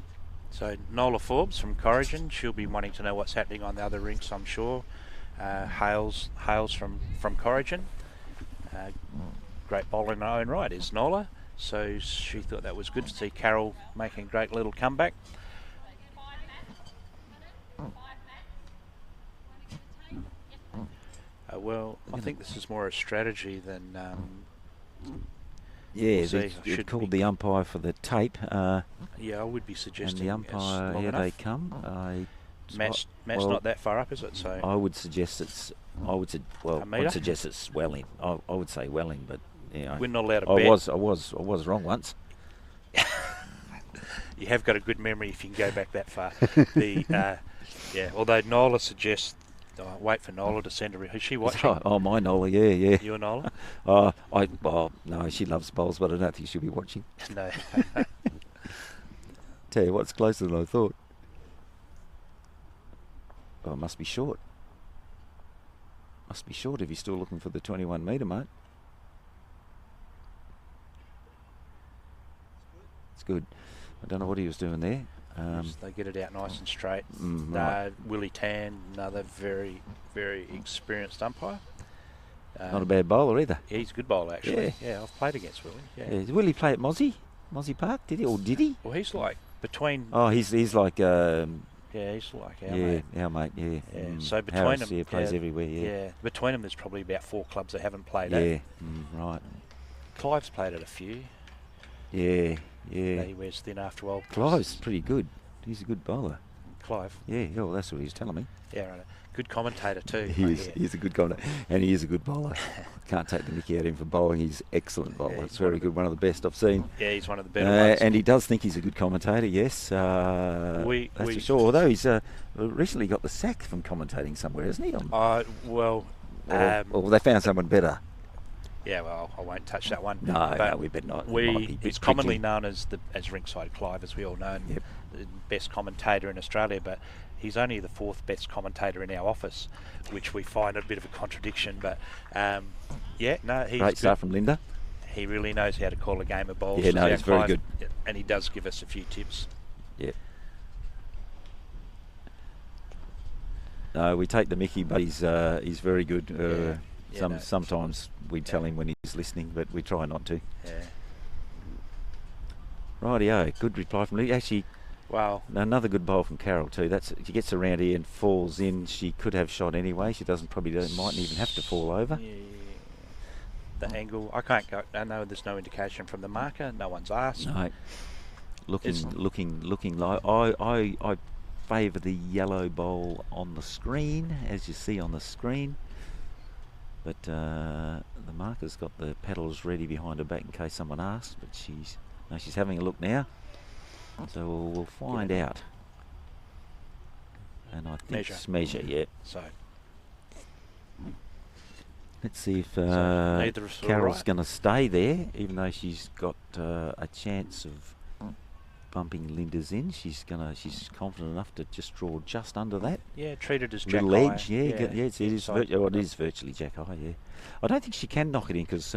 So Nola Forbes from Corrigan, she'll be wanting to know what's happening on the other rinks, I'm sure. Hales from Corrigan. Great bowler in her own right is Nola. So she thought that was good to see Carol making a great little comeback. I think this is more a strategy than... Yeah, we'll they've called the umpire for the tape. Yeah, I would be suggesting. And the umpire, here they come. Matt's not that far up, is it? So I would suggest I'd suggest it's well in. I would say well in, but yeah, we're not allowed to bet. I was wrong once. You have got a good memory if you can go back that far. Although Nola suggests. Wait for Nola to send her. Is she watching? Oh, my Nola, yeah. You and Nola? No, she loves bowls, but I don't think she'll be watching. No. Tell you what's closer than I thought. Oh, it must be short. Must be short if you're still looking for the 21 metre, mate. It's good. I don't know what he was doing there. They get it out nice and straight. Right. Willie Tan, another very, very experienced umpire. Not a bad bowler either. Yeah, he's a good bowler actually. Yeah, I've played against Willie. Yeah. Did Willie play at Mozzie Park? Did he? Or did he? Well, he's like between. Oh, he's like. Yeah, he's like our mate. Our mate. Yeah. So between Harris, them, he plays everywhere. Yeah. Between them, there's probably about 4 clubs that haven't played Yeah. at. Right. Clive's played at a few. Yeah. He wears thin after a while. Clive's pretty good. He's a good bowler. Clive. Yeah, well, that's what he was telling me. Yeah, right. Good commentator too. He's a good commentator, and he is a good bowler. Can't take the mickey out of him for bowling. He's an excellent bowler. Yeah, It's very good, one of the best I've seen. Yeah, he's one of the better ones. And he does think he's a good commentator, yes. That's for sure. Although he's recently got the sack from commentating somewhere, hasn't he? Well... or they found someone better. Yeah, well, I won't touch that one. No, we better not. He's commonly known as Ringside Clive, as we all know, yep. The best commentator in Australia, but he's only the 4th best commentator in our office, which we find a bit of a contradiction. But he's great start from Linda. He really knows how to call a game of bowls. Yeah, no, he's very good. And he does give us a few tips. Yeah. No, we take the mickey, but he's very good. Sometimes we tell him when he's listening, but we try not to. Yeah. Rightio, good reply from Lee. Actually, wow, another good bowl from Carol too. She gets around here and falls in. She could have shot anyway. She mightn't even have to fall over. Yeah. The angle, I can't go. I know there's no indication from the marker. No one's asked. No, looking like I favour the yellow bowl on the screen, as you see on the screen. But the marker's got the pedals ready behind her back in case someone asks. But she's having a look now, so we'll find out. And I think it's measure, yeah. So let's see if Carol's going to stay there, even though she's got a chance of bumping Linda's in. She's confident enough to just draw just under that. Yeah, treat it as jack little high. edge. It is virtually jack high. Yeah, I don't think she can knock it in because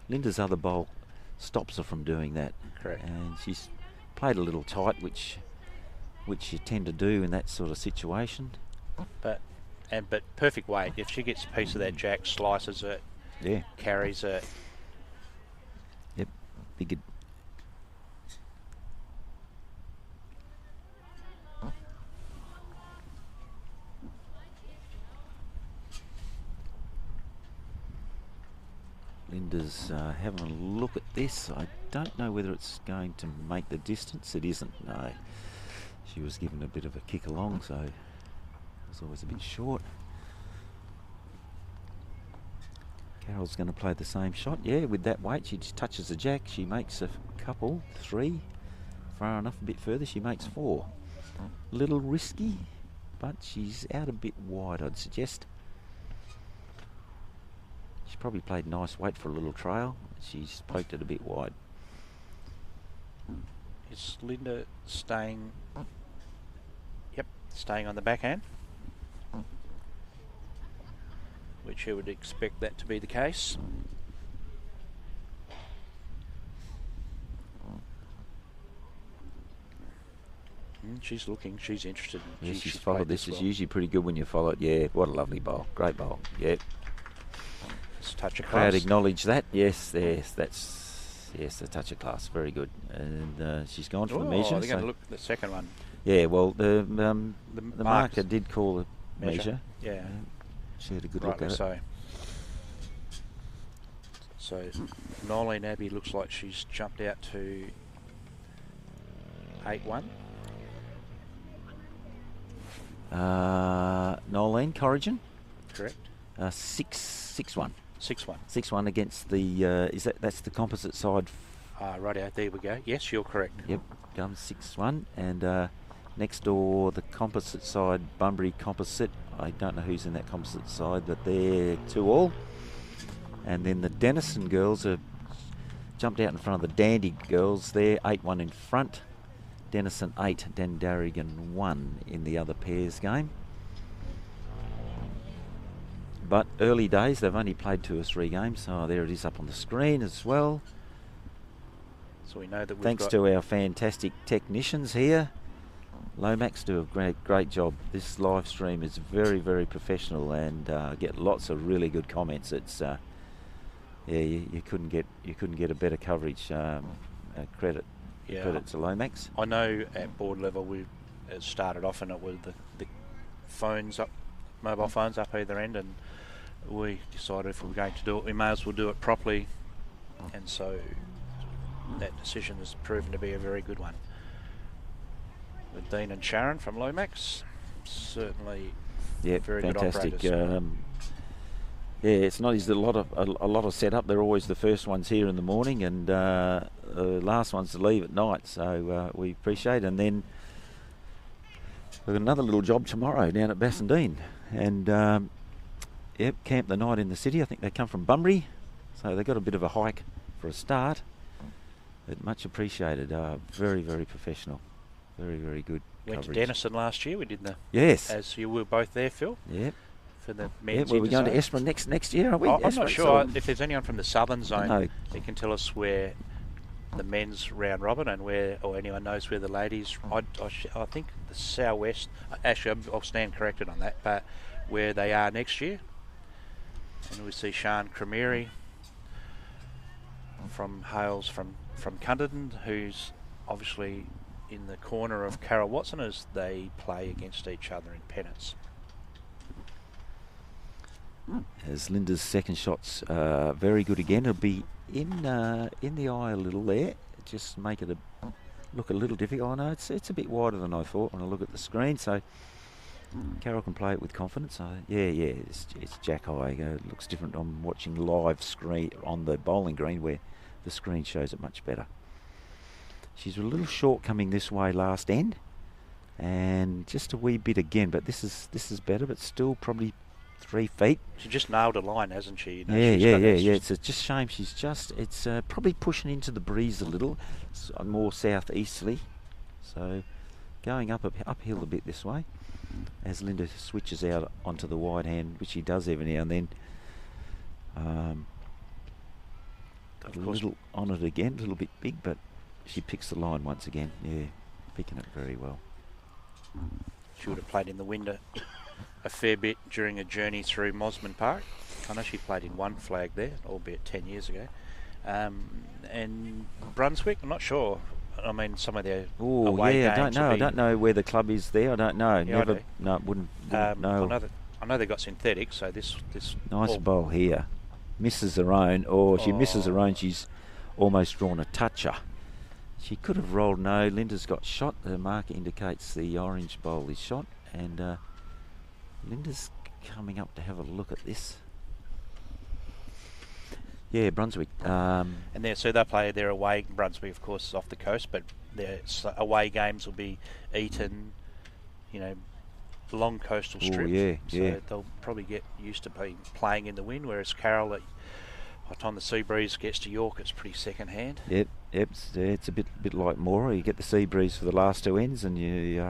Linda's other bowl stops her from doing that. Correct. And she's played a little tight, which you tend to do in that sort of situation. But perfect weight. If she gets a piece of that jack, slices it, carries it. Yep, be good. Linda's having a look at this. I don't know whether it's going to make the distance. It isn't, no. She was given a bit of a kick along, so it was always a bit short. Carol's going to play the same shot. Yeah, with that weight, she just touches the jack. She makes a couple, 3. Far enough a bit further, she makes 4. Little risky, but she's out a bit wide, I'd suggest. She probably played nice weight for a little trail. She's poked it a bit wide. Is Linda staying? Yep, staying on the backhand. Which you would expect that to be the case. She's looking, she's interested. Yeah, she's followed this. It's usually pretty good when you follow it. Yeah, what a lovely bowl. Great bowl. Yeah. Touch of class. Crowd acknowledge that. Yes, that's a touch of class. Very good. And she's gone for the measure. They're going to look at the second one. Yeah, well, the marker did call the measure. Yeah. She had a good look at it. So Nolene Abbey looks like she's jumped out to 8-1. Nolene Corrigan. Correct. 6-1. 6-1. 6-1 against the that's the composite side. Rightio, there we go. Yes, you're correct. Yep, done 6-1, and next door the composite side, Bunbury Composite. I don't know who's in that composite side, but they're 2-all. And then the Denison girls have jumped out in front of the Dandy girls. They're 8-1 in front. Denison 8, Dandaragan 1 in the other pairs game. But early days, they've only played 2 or 3 games. Oh, there it is up on the screen as well. So we know that thanks to our fantastic technicians here. Lomax do a great job. This live stream is very, very professional and get lots of really good comments. It's you couldn't get a better coverage. Credit to Lomax. I know at board level we started off and it was the phones up, mobile phones up either end, and we decided if we were going to do it, we may as well do it properly, and so that decision has proven to be a very good one. with Dean and Sharon from Lomax. Certainly, Yeah, very fantastic. good operators. Yeah, it's not easy. A lot of setup. They're always the first ones here in the morning, and the last ones to leave at night. So we appreciate. And then we've got another little job tomorrow down at Bassendean, and yep, camp the night in the city. I think they come from Bunbury, so they got a bit of a hike for a start. But much appreciated. Very, very professional. Very, very good. Went coverage. to Denison last year. We did the Yes. as you were both there, Phil. Yep. For the Yeah, men's. well, we're going to interzone. Esperon next year, aren't we? I'm not Esperon, sure so- if there's anyone from the southern zone No. that can tell us where the men's round robin and where, or anyone knows where the ladies. I think the southwest. Actually, I'll stand corrected on that, but where they are next year. And we see Sian Cremeri from Hales from Cunderton, who's obviously in the corner of Carol Watson as they play against each other in pennants. As Linda's second shot's very good again. It'll be in the eye a little there. Just make it look a little difficult. I know it's a bit wider than I thought when I look at the screen. So Carol can play it with confidence. Yeah, it's jack high. It looks different on watching live screen on the bowling green where the screen shows it much better. She's a little short coming this way last end, and just a wee bit again. But this is better, but still probably 3 feet. She just nailed a line, hasn't she? You know, Yeah. she's got It's a just shame it's probably pushing into the breeze a little, more southeasterly. So going uphill a bit this way as Linda switches out onto the wide hand, which she does every now and then. Got a little on it again, a little bit big, but she picks the line once again. Yeah, picking it very well. She would have played in the wind a fair bit during a journey through Mosman Park. I know she played in one flag there, albeit 10 years ago. And Brunswick, I'm not sure. I mean, some of their away games. I don't know where the club is there. I don't know. Yeah, I do. No, wouldn't know. I know they got synthetic, so this Nice bowl here. Misses her own, she misses her own. She's almost drawn a toucher. She could have rolled. No, Linda's got shot. The marker indicates the orange bowl is shot, and Linda's coming up to have a look at this. Yeah, Brunswick. and they play their away. Brunswick, of course, is off the coast, but their away games will be Eton, long coastal strips. So they'll probably get used to playing in the wind, whereas Carol, by the time the sea breeze gets to York, it's pretty second hand. Yep. It's a bit like Mora. You get the sea breeze for the last 2 ends, and you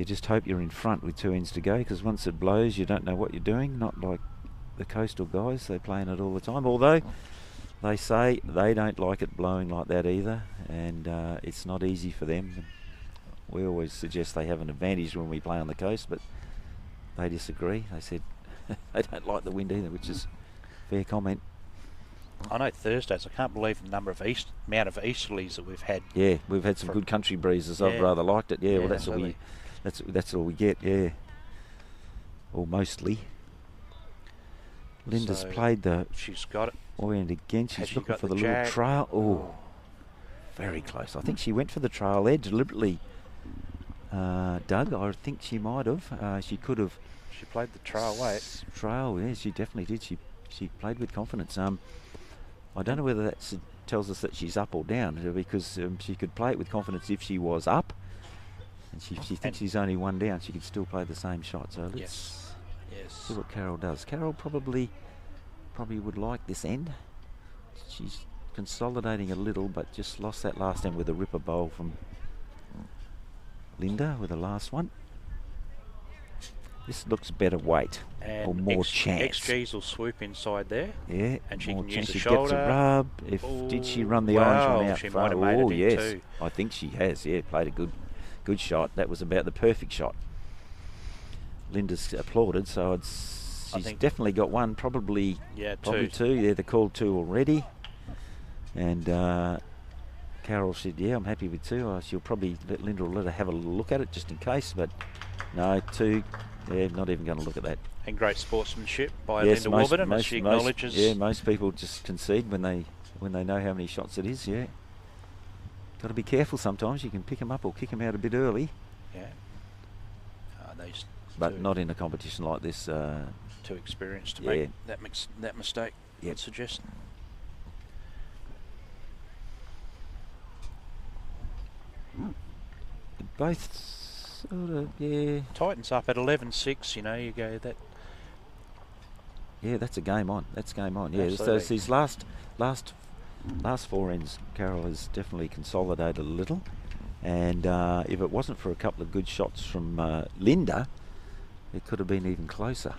just hope you're in front with 2 ends to go, because once it blows, you don't know what you're doing. Not like the coastal guys, they're playing it all the time. Although they say they don't like it blowing like that either, and it's not easy for them. We always suggest they have an advantage when we play on the coast, but they disagree. They said they don't like the wind either, which is fair comment. I know Thursdays. I can't believe the amount of easterlies that we've had. Yeah, we've had some good country breezes. I've rather liked it. Yeah, well, that's all we get. Yeah, or mostly. Linda's played the. She's got it. And again, she's looking for the little trail. Oh, very close. I think she went for the trail there deliberately. Doug, I think she might have. She could have. She played the trail weight. Trail, yeah, she definitely did. She played with confidence. I don't know whether that tells us that she's up or down, because she could play it with confidence if she was up, and she thinks she's only 1 down. She could still play the same shot. So let's see what Carol does. Carol probably would like this end. She's consolidating a little, but just lost that last end with a ripper bowl from Linda with the last one. This looks better weight, and or more chance. XG's will swoop inside there. Yeah, and she more can use chance. the She shoulder. gets a rub. Did she run the orange one out? She might have made it in too. I think she has. Yeah, played a good shot. That was about the perfect shot. Linda's applauded, so she's definitely got one. Probably two. Yeah, they called 2 already, and Carol said, "Yeah, I'm happy with 2." She'll probably Linda will let her have a look at it just in case, but no, 2. Yeah, not even going to look at that. And great sportsmanship by Linda Warburton, as she acknowledges. Most people just concede when they know how many shots it is. Yeah, got to be careful sometimes. You can pick them up or kick them out a bit early. Yeah. These But not in a competition like this. Too experienced to make that mistake. Yep. I'd suggest. Both sort of, yeah. Tightens up at 11-6. You go that. Yeah, that's a game on. That's game on. Yeah, so Absolutely. these last 4 ends, Carol has definitely consolidated a little. And if it wasn't for a couple of good shots from Linda, it could have been even closer.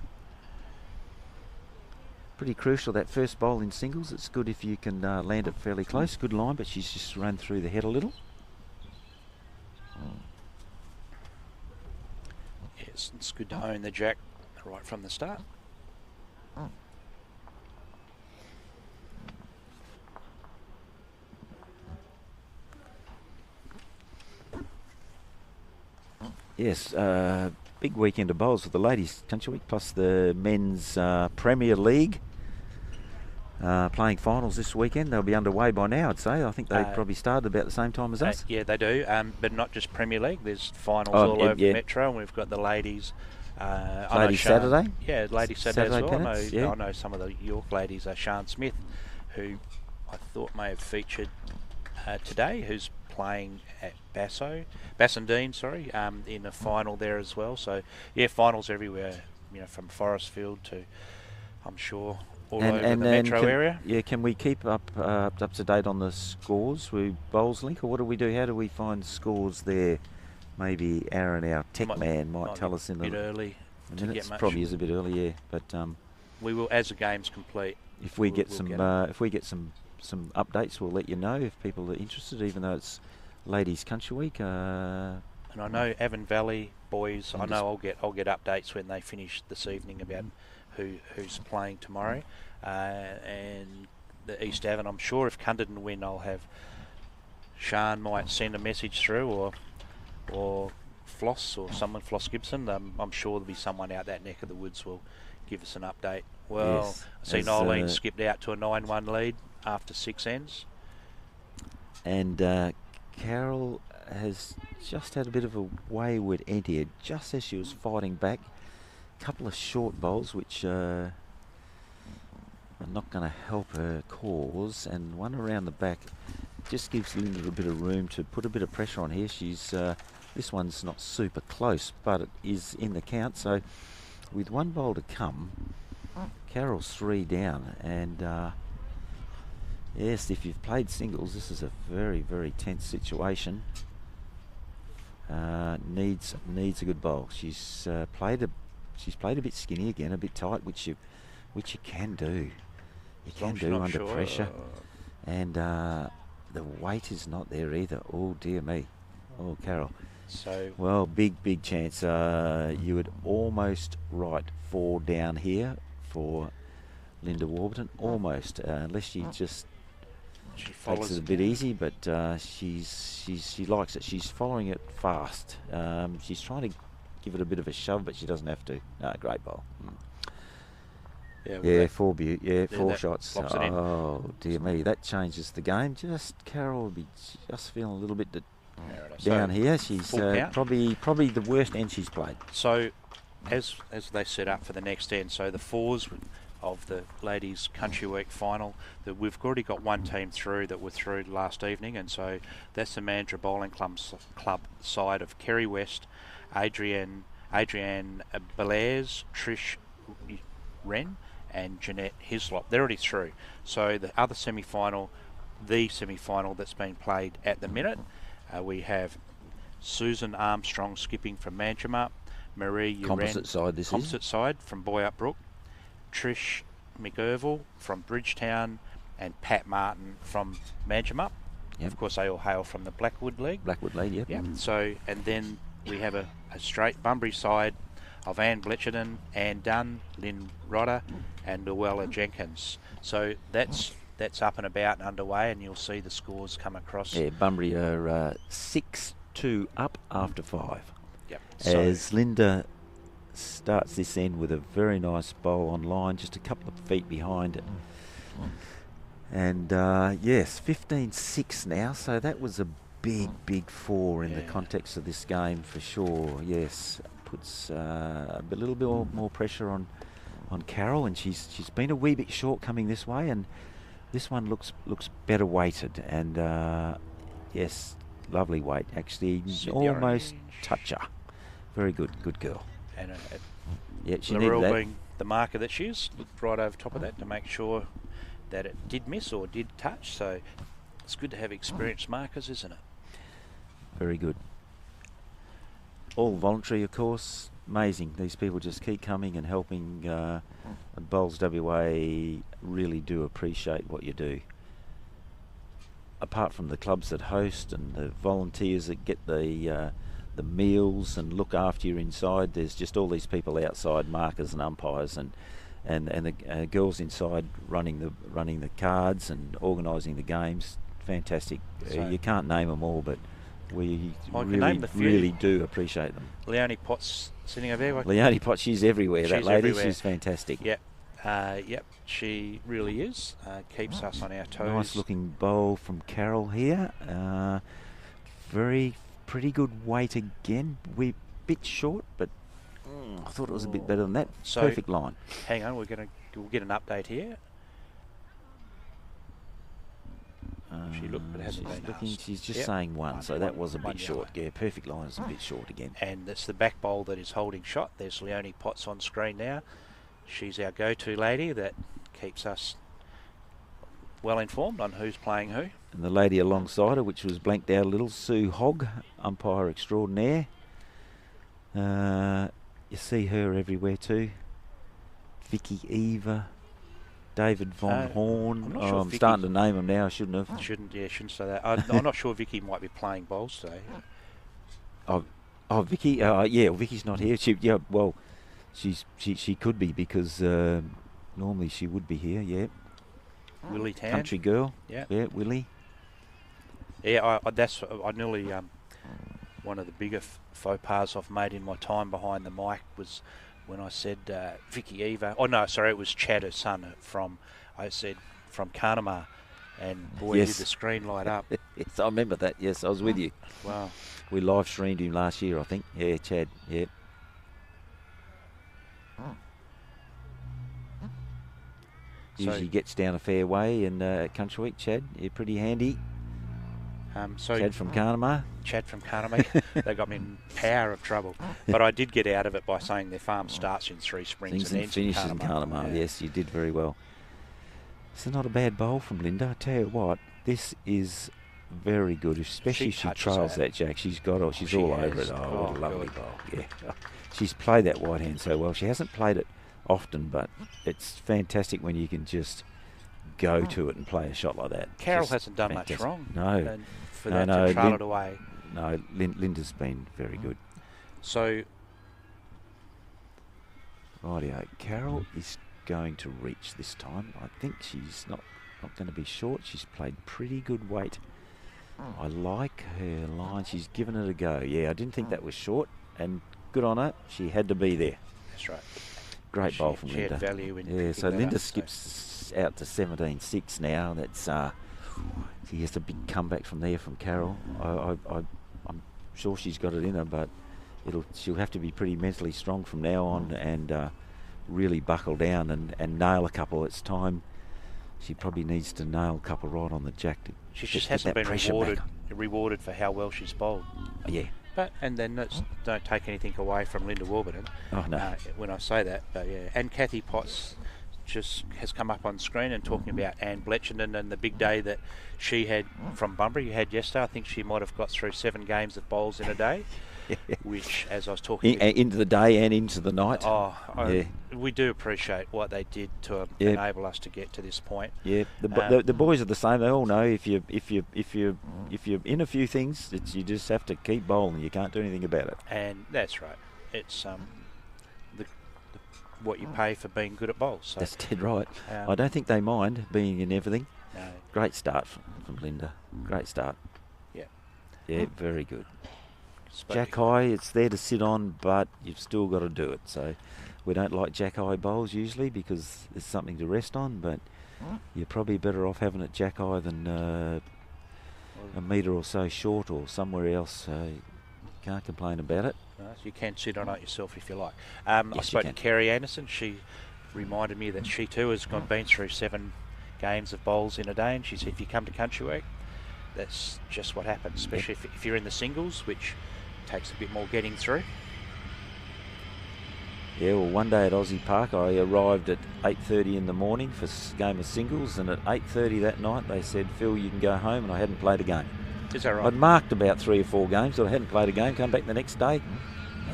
Pretty crucial, that first bowl in singles. It's good if you can land it fairly close. Good line, but she's just run through the head a little. Yes, it's good to own the jack right from the start. Yes, big weekend of bowls for the ladies country week, plus the men's Premier League playing finals this weekend. They'll be underway by now, I'd say. I think they probably started about the same time as us. Yeah, they do, but not just Premier League. There's finals all over Metro, and we've got the ladies. Ladies Saturday? Yeah, ladies Saturday as well. Pennants, I know some of the York ladies are Sian Smith, who I thought may have featured today, who's playing at Bassendean, in a final there as well. So, yeah, finals everywhere, from Forestfield to, I'm sure, all over the Metro area. Yeah, can we keep up to date on the scores with Bowls Link, or what do we do? How do we find scores there? Maybe Aaron, our tech man, might tell us in a bit early. It probably is a bit early, yeah. But we will, as the game's complete. If we get some updates, we'll let you know if people are interested. Even though it's Ladies Country Week. And I know Avon Valley boys. I know I'll get updates when they finish this evening about who's playing tomorrow, and the East Avon. I'm sure if Cunderton win, I'll have Sian might send a message through, or Floss Floss Gibson. I'm sure there'll be someone out that neck of the woods will give us an update. Well, yes, I see Nolene skipped out to a 9-1 lead after 6 ends. And Carol has just had a bit of a wayward end here, just as she was fighting back. A couple of short bowls, which are not going to help her cause, and one around the back just gives Linda a bit of room to put a bit of pressure on here. She's this one's not super close, but it is in the count. So with one bowl to come, Carol's 3 down, and yes, if you've played singles, this is a very, very tense situation. Needs a good bowl. She's played a bit skinny again, a bit tight, which you can do. You can do under pressure, and the weight is not there either. Oh dear me. Oh, Carol. So well, big chance. You would almost write 4 down here for Linda Warburton, almost, unless she just takes it a bit easy. But she likes it. She's following it fast. She's trying to give it a bit of a shove, but she doesn't have to. Great bowl. Yeah, 4 shots. Oh dear me, that changes the game. Carol will be just feeling a little bit down here. She's probably the worst end she's played. So, as they set up for the next end, so the 4s of the Ladies Country Week final, that we've already got one team through that were through last evening, and so that's the Mandurah Bowling Club side of Kerry West, Adrienne Belaires, Trish Wren, and Jeanette Hislop. They're already through. So the other semi-final that's been played at the minute, we have Susan Armstrong skipping from Mandurah, Marie Uren, composite side from Boyup Brook, Trish McIrville from Bridgetown, and Pat Martin from Mandurah. Yep. Of course, they all hail from the Blackwood League. Yep. Yeah. So, and then we have a straight Bunbury side of Anne Bletcherton, Anne Dunn, Lynn Rodder, and Luella Jenkins. So that's up and about and underway, and you'll see the scores come across. Yeah, Bunbury are 6-2 up after 5. Yep. As Linda starts this end with a very nice bowl on line, just a couple of feet behind it. And yes, 15-6 now, so that was a big four in the Yeah. context of this game for sure. Yes, puts a little bit more pressure on Carol, and she's been a wee bit short coming this way, and this one looks better weighted, and yes, lovely weight. Actually, Sydney almost Orange. toucher. Very good girl. And Yeah, she needed Laurel that. being the marker that she is, looked right over top of that to make sure that it did miss or did touch. So it's good to have experienced markers, isn't it? Very good. All voluntary, of course. Amazing. These people just keep coming and helping. And Bowls WA really do appreciate what you do. Apart from the clubs that host and the volunteers that get the meals and look after you inside, there's just all these people outside, markers and umpires, and the girls inside running the cards and organising the games. Fantastic. So You can't name them all, but we I can name the few. really do appreciate them. Leonie Potts sitting over there. Leonie Potts, she's everywhere. That She's lady, everywhere. she's fantastic. Yep. Yep, she really is. Keeps us on our toes. Nice looking bowl from Carol here. Pretty good weight again. We're a bit short, but I thought it was a bit better than that. So- Perfect line. Hang on, we'll get an update here. She looked, but it hasn't she's been looking. asked. She's just Yep. saying one, so that was a One bit short. yellow. Yeah, perfect line is a bit short again. And it's the back bowl that is holding shot. There's Leonie Potts on screen now. She's our go-to lady that keeps us well informed on who's playing who. And the lady alongside her, which was blanked out a little, Sue Hogg, umpire extraordinaire. You see her everywhere too. Vicky Eva, David Von Horn. I'm not sure I'm Vicky- starting to name them now. I shouldn't have. Shouldn't say that. I'm not sure Vicky might be playing bowls today. Oh, Vicky. Yeah, Vicky's not here. She could be because normally she would be here. Yeah, Willie Tan. country girl. Yeah. Yeah, Willie. Yeah, I nearly one of the bigger faux pas I've made in my time behind the mic was when I said Vicky Eva. Oh no, sorry, it was Chad, her son I said from Carnamah, and boy, Yes. did the screen light up. Yes, I remember that. Yes, I was with you. Wow. We live streamed him last year, I think. Yeah, Chad. Yeah. So- Usually gets down a fair way in Country Week. Chad, you're pretty handy. So Chad from Carnamah. Chad from Carnamah, they got me in power of trouble. But I did get out of it by saying their farm starts in Three Springs Things and and ends in finishes in Carnamah. Carnamah. Yeah. Yes, you did very well. This is not a bad bowl from Linda. I tell you what, this is very good, especially if she touches trials that. that jack. She's She all over has. it. Oh, Oh, what a lovely good. bowl. Yeah. She's played that white hand so well. She hasn't played it often, but it's fantastic when you can just go to it and play a shot like that. Carol Just hasn't done fantastic. much wrong. No. And for No, that no, to trail Lin- it away. No, Linda's been very good. So Rightio. Carol is going to reach this time. I think she's not going to be short. She's played pretty good weight. I like her line. She's given it a go. Yeah, I didn't think that was short, and good on her. She had to be there. that's right. Great bowl from She Linda. had value in Yeah, picking so that Linda up, skips out to 17-6 now. That's she has a big comeback from there from Carol. I'm sure she's got it in her, but she'll have to be pretty mentally strong from now on and really buckle down and nail a couple. It's time. She probably needs to nail a couple right on the jack. She get just hasn't that been pressure back. rewarded for how well she's bowled. Yeah. But and then don't take anything away from Linda Warburton Oh no. when I say that. But yeah, and Kathy Potts just has come up on screen and talking about Anne Bletchenden and the big day that she had from Bunbury had yesterday. I think she might have got through 7 games of bowls in a day, which, as I was talking Into the day and into the night. yeah. We do appreciate what they did to Yeah. enable us to get to this point. Yeah, the boys are the same. They all know if you're in a few things, you just have to keep bowling. You can't do anything about it. And that's right. It's what you pay for being good at bowls. So, That's dead right. um, I don't think they mind being in everything. no, Great start from Linda. Great start. Yeah. Yeah, very good. spoke- Jack high, it's there to sit on, but you've still got to do it. So we don't like jack high bowls usually because there's something to rest on, but you're probably better off having it jack high than a metre or so short or somewhere else, so can't complain about it. You can sit on it yourself if you like. I spoke to Kerry Anderson. She reminded me that she too has been through 7 games of bowls in a day, and she said if you come to Country Week, that's just what happens, especially if you're in the singles, which takes a bit more getting through. Yeah, well, one day at Aussie Park, I arrived at 8:30 in the morning for a game of singles, and at 8:30 that night they said, Phil, you can go home, and I hadn't played a game. Is that right? I'd marked about 3 or 4 games, but I hadn't played a game. Come back the next day,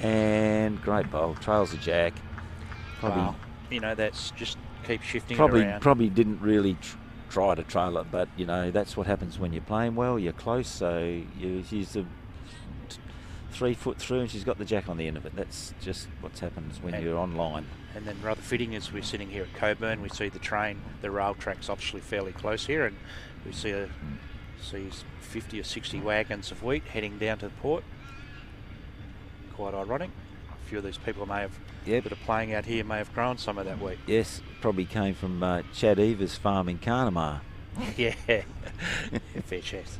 and great bowl, trails a jack. Probably, wow. That's just keep shifting it around. Probably didn't really try to trail it, but that's what happens when you're playing well. You're close, so she's 3 foot through, and she's got the jack on the end of it. That's just what happens when you're online. And then rather fitting as we're sitting here at Coburn, we see the rail track's obviously fairly close here, and we see 50 or 60 wagons of wheat heading down to the port. Quite ironic. A few of these people that are playing out here may have grown some of that wheat. Yes, probably came from Chad Eva's farm in Carnamar. Yeah, fair chance.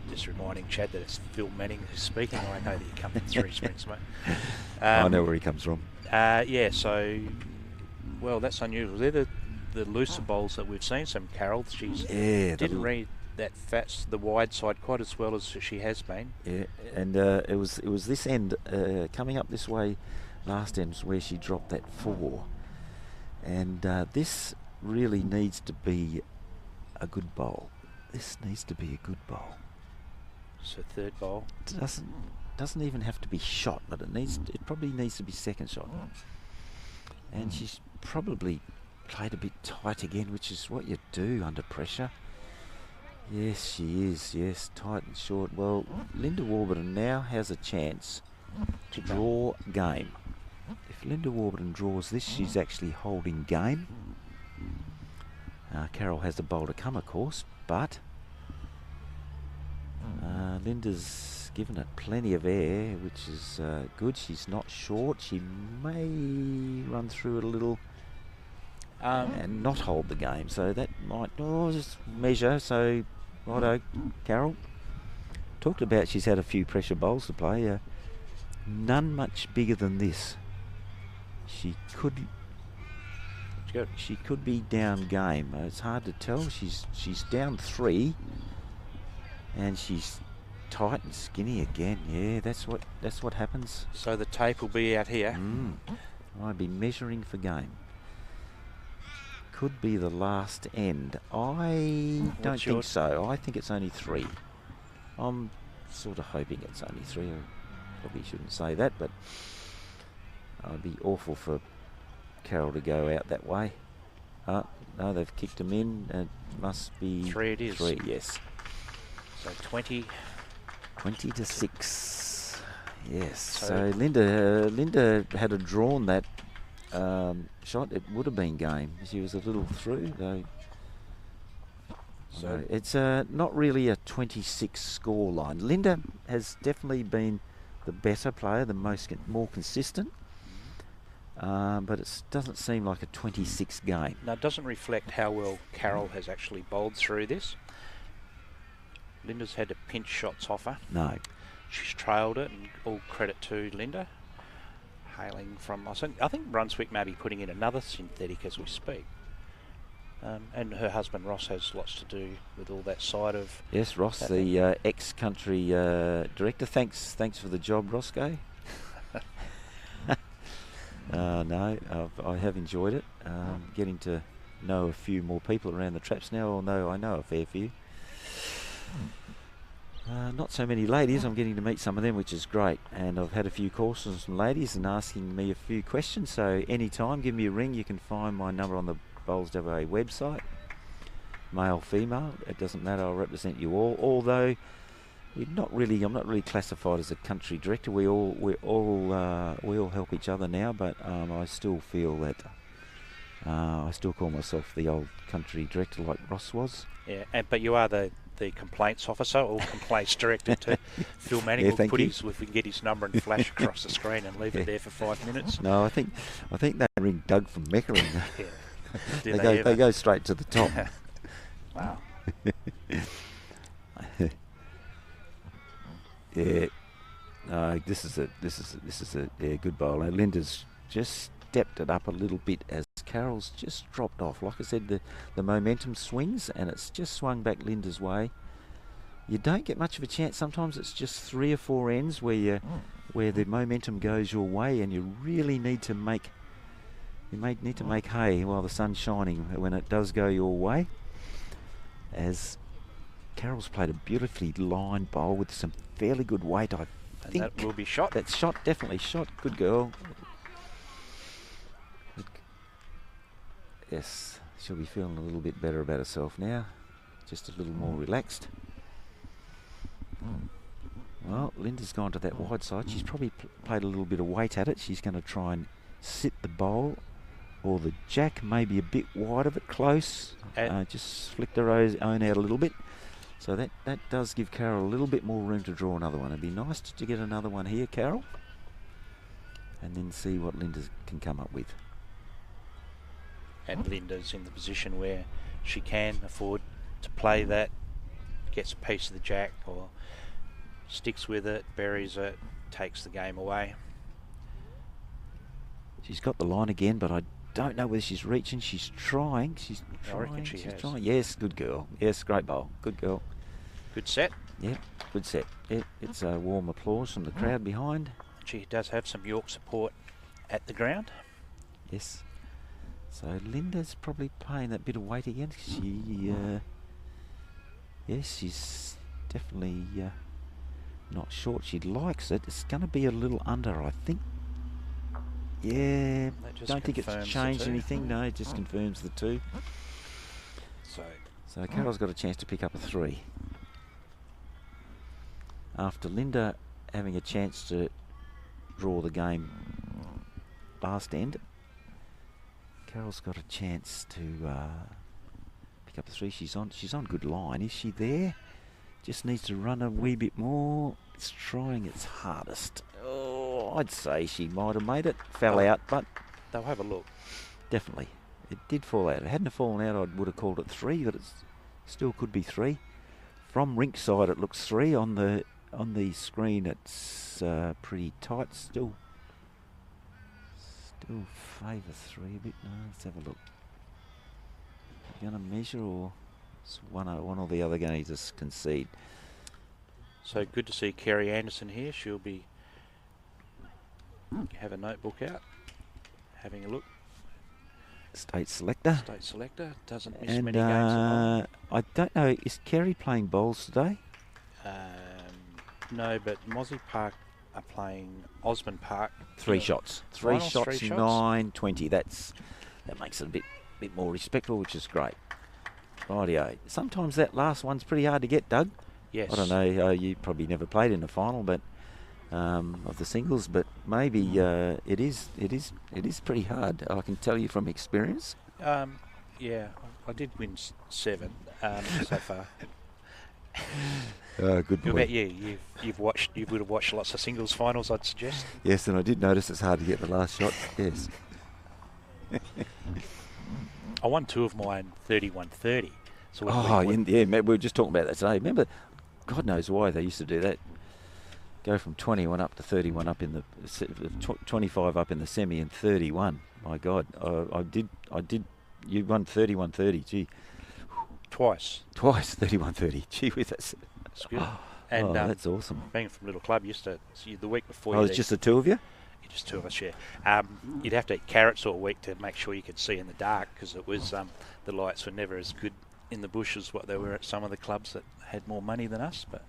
Just reminding Chad that it's Phil Manning who's speaking. I know that you come from Three Springs, mate. I know where he comes from. That's unusual. They're the looser bowls that we've seen. Some Carol, didn't read that the wide side quite as well as she has been. Yeah, and it was this end coming up this way, last end where she dropped that 4, and this really needs to be a good bowl. This needs to be a good bowl. So third bowl doesn't even have to be shot, but it probably needs to be second shot. And she's probably played a bit tight again, which is what you do under pressure. Yes, she is. Yes, tight and short. Well, Linda Warburton now has a chance to draw game. If Linda Warburton draws this, she's actually holding game. Carol has the bowl to come, of course, but Linda's given it plenty of air, which is good. She's not short. She may run through it a little and not hold the game. So that might just measure. So, righto, Carol. Talked about she's had a few pressure bowls to play. None much bigger than this. She could be down game. It's hard to tell. She's down 3. And she's tight and skinny again. Yeah, that's what happens. So the tape will be out here. I'd be measuring for game. Could be the last end. I don't think so. I think it's only 3. I'm sort of hoping it's only 3. I probably shouldn't say that, but I'd be awful for Carol to go out that way. No, they've kicked him in. It must be 3. It is 3. Yes. So 20 to 6. Yes. So Linda had a drawn that shot. It would have been game. She was a little through though. So it's not really a 26 score line. Linda has definitely been the better player, the more consistent. But it doesn't seem like a 26 game. No, it doesn't reflect how well Carol has actually bowled through this. Linda's had to pinch shots off her. No. She's trailed it, and all credit to Linda. Hailing from, I think Brunswick may be putting in another synthetic as we speak. And her husband Ross has lots to do with all that side of... Yes, Ross, the ex-country director. Thanks for the job, Roscoe. No, I have enjoyed it. Getting to know a few more people around the traps now, although I know a fair few. Not so many ladies. I'm getting to meet some of them, which is great. And I've had a few calls from some ladies and asking me a few questions. So anytime, give me a ring. You can find my number on the Bowls WA website. Male, female, it doesn't matter. I'll represent you all. Although I'm not really classified as a country director. We all help each other now. But I still feel that I still call myself the old country director, like Ross was. Yeah, but you are the complaints officer, or complaints director to Phil Manning. Yeah, we'll if we can get his number and flash across the screen and leave it there for 5 minutes. No, I think they ring Doug from Meckering. Yeah. They go straight to the top. Wow. Yeah. This is a good bowler. Linda's just stepped it up a little bit as Carroll's just dropped off. Like I said, the momentum swings and it's just swung back Linda's way. You don't get much of a chance. Sometimes it's just 3 or 4 ends where the momentum goes your way, and you really need to make hay while the sun's shining when it does go your way. As Carroll's played a beautifully lined bowl with some fairly good weight, I think. And that will be shot. That's shot, definitely shot. Good girl. Yes, she'll be feeling a little bit better about herself now. Just a little more relaxed. Well, Linda's gone to that wide side. She's probably played a little bit of weight at it. She's going to try and sit the bowl, or the jack maybe a bit wide of it, close. Just flicked her own out a little bit. So that does give Carroll a little bit more room to draw another one. It'd be nice to get another one here, Carroll, and then see what Linda can come up with. And Linda's in the position where she can afford to play that, gets a piece of the jack or sticks with it, buries it, takes the game away. She's got the line again, but I don't know whether she's reaching. She's trying. I reckon she has. Trying. Yes, good girl. Yes, great bowl. Good girl. Good set. Yeah, good set. It's a warm applause from the crowd behind. She does have some York support at the ground. Yes. So Linda's probably playing that bit of weight again. Yes, she's definitely not short. She likes it. It's going to be a little under, I think. Yeah, don't think it's changed anything. No, it just confirms the 2. So Carroll's got a chance to pick up a 3. After Linda having a chance to draw the game last end, Carroll's got a chance to pick up the 3. She's on good line. Is she there? Just needs to run a wee bit more. It's trying its hardest. Oh, I'd say she might have made it. Fell out, but they'll have a look. Definitely, it did fall out. If it hadn't fallen out, I would have called it 3, but it still could be 3. From rink side, it looks 3. On the screen, it's pretty tight. Still favour 3 a bit. No, let's have a look. You going to measure, or is one or the other going to just concede? So good to see Kerry Anderson here. She'll be have a notebook out, having a look. State selector. Doesn't miss many games at all. I don't know. Is Kerry playing bowls today? No, but Mozzie Park are playing Osmond Park. 3 shots. 3 shots, 9-20. That makes it a bit more respectful, which is great. Rightio. Sometimes that last one's pretty hard to get, Doug. Yes. I don't know. You probably never played in a final, but of the singles, but maybe it is pretty hard. I can tell you from experience. Yeah, I did win 7 so far. Good What point. about you? You would have watched lots of singles finals, I'd suggest. Yes, and I did notice it's hard to get the last shot. Yes. I won 2 of mine 31-30. So we were just talking about that today. Remember, God knows why they used to do that. Go from 21 up to 31 up in the 25 up in the semi and 31. My God, I did. You won 31-30. Gee. Twice 31-30. Gee whiz, that's good. And that's awesome. Being from Little Club, used to the week before. Oh, it's just the 2 of you? Just 2 of us, yeah. You'd have to eat carrots all week to make sure you could see in the dark, because it was the lights were never as good in the bush as what they were at some of the clubs that had more money than us. But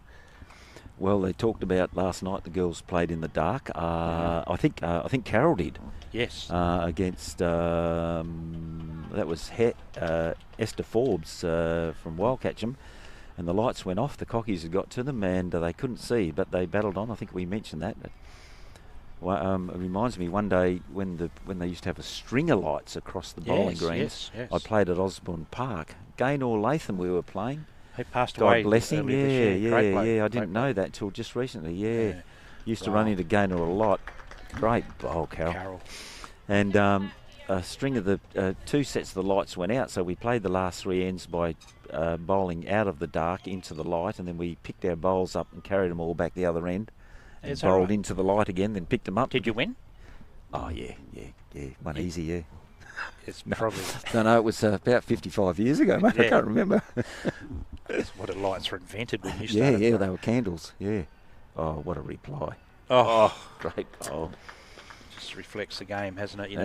well, they talked about last night. The girls played in the dark. I think Carroll did. Yes. Against that was Esther Forbes from Wildcatcham, and the lights went off. The cockies had got to them, and they couldn't see, but they battled on. I think we mentioned that. It reminds me one day when they used to have a string of lights across the bowling greens. Yes. I played at Osborne Park. Gaynor Latham we were playing. He passed away. God bless him. Yeah. I didn't know that till just recently. Yeah. Used to run into Gaynor a lot. Great bowl, Carol. And a string of the 2 sets of the lights went out, so we played the last 3 ends by bowling out of the dark into the light, and then we picked our bowls up and carried them all back the other end and Is that bowled right? into the light again, then picked them up. Did you win? Oh, yeah. One easy, yeah. It's probably No, it was about 55 years ago, mate. I Yeah. can't remember. that's what the lights were invented when you Yeah, started. they were candles, yeah. Oh, what a reply. Oh, Great bowl. just reflects the game, hasn't it?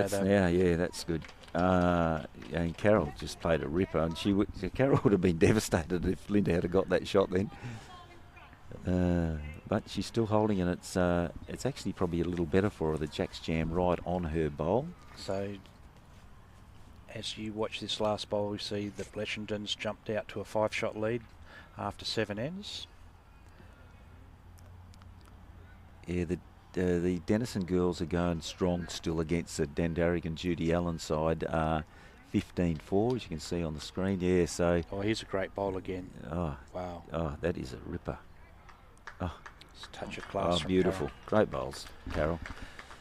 That's good. And Carol just played a ripper, and Carol would have been devastated if Linda had got that shot then. But she's still holding, and it's actually probably a little better for her that Jack's jammed right on her bowl. So, as you watch this last bowl, we see the Bleshingtons jumped out to a 5-shot lead after 7 ends. Yeah, the Denison girls are going strong still against the Dandaric and Judy Allen side. 15-4, as you can see on the screen. Yeah, so. Oh, here's a great bowl again. Oh, Wow. oh, that is a ripper. It's a touch of class. Oh, from beautiful. Carol. Great bowls, Carol.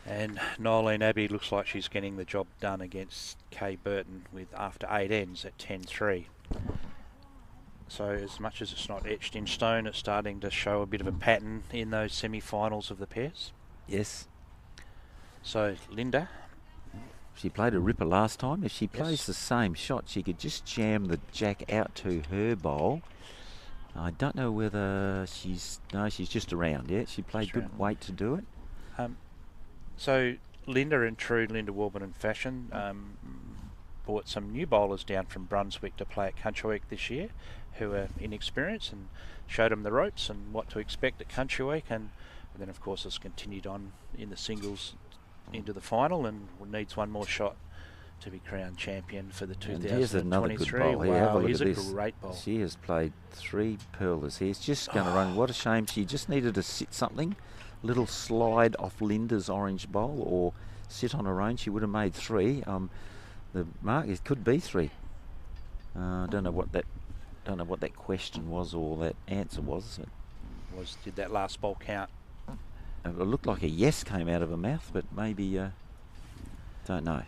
And Nolene Abbey looks like she's getting the job done against Kay Burton with after 8 ends at 10-3. So as much as it's not etched in stone, it's starting to show a bit of a pattern in those semi-finals of the pairs. Yes. So Linda, She played a ripper last time. If she plays Yes. the same shot, she could just jam the Jack out to her bowl. I don't know whether she's just around. Yeah, she played Just good around. weight to do it. so Linda, in true Linda Warburton fashion, brought some new bowlers down from Brunswick to play at Country Week this year, who are inexperienced, and showed them the ropes and what to expect at Country Week, and then of course it's continued on in the singles into the final, and needs one more shot to be crowned champion for the And here's another good 2023. bowl. Here, have a Wow, look here's at a this. great bowl. She has played 3 pearlers here. It's just going to run. What a shame. She just needed to sit something. Little slide off Linda's orange bowl or sit on her own. She would have made 3. The mark, it could be 3. I don't know what that question was or that answer was. Did that last bowl count? It looked like a yes came out of her mouth, but maybe don't know.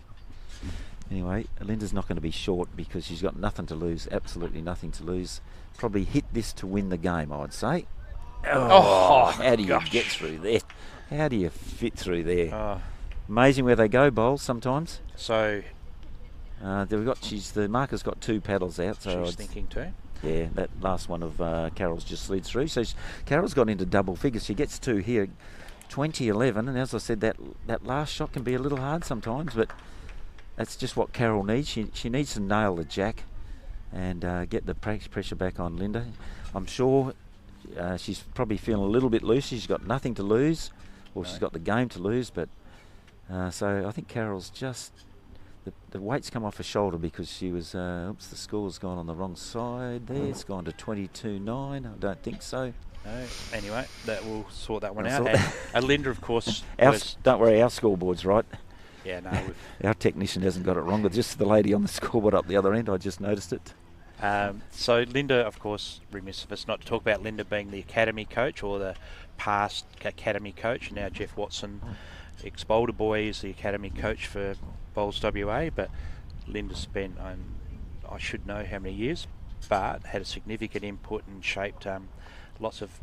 Anyway, Linda's not going to be short because she's got nothing to lose, absolutely nothing to lose. Probably hit this to win the game, I would say. Oh, how do you gosh. get through there? How do you fit through there? Oh, Amazing where they go, bowls sometimes. so The marker's got 2 paddles out, so she's thinking too. yeah, that last one of Carol's just slid through. So Carol's got into double figures. She gets 2 here, 20-11, and as I said, that last shot can be a little hard sometimes, but that's just what Carol needs. She needs to nail the Jack and get the pressure back on Linda. I'm sure she's probably feeling a little bit loose. She's got nothing to lose, or she's got the game to lose, but so I think Carol's just... The weight's come off her shoulder because she was... oops, the score's gone on the wrong side there. It's gone to 22-9. I don't think so. No. Anyway, we'll sort that one We'll out. sort And Linda, of course, Don't worry, our scoreboard's right. yeah, no. Our technician hasn't got it wrong, but just the lady on the scoreboard up the other end, I just noticed it. So Linda, of course, remiss of us not to talk about Linda being the academy coach or the past academy coach. Now Jeff Watson, ex-Boulder boy, is the academy coach for Bowls WA, but Linda spent, I should know how many years, but had a significant input and shaped lots of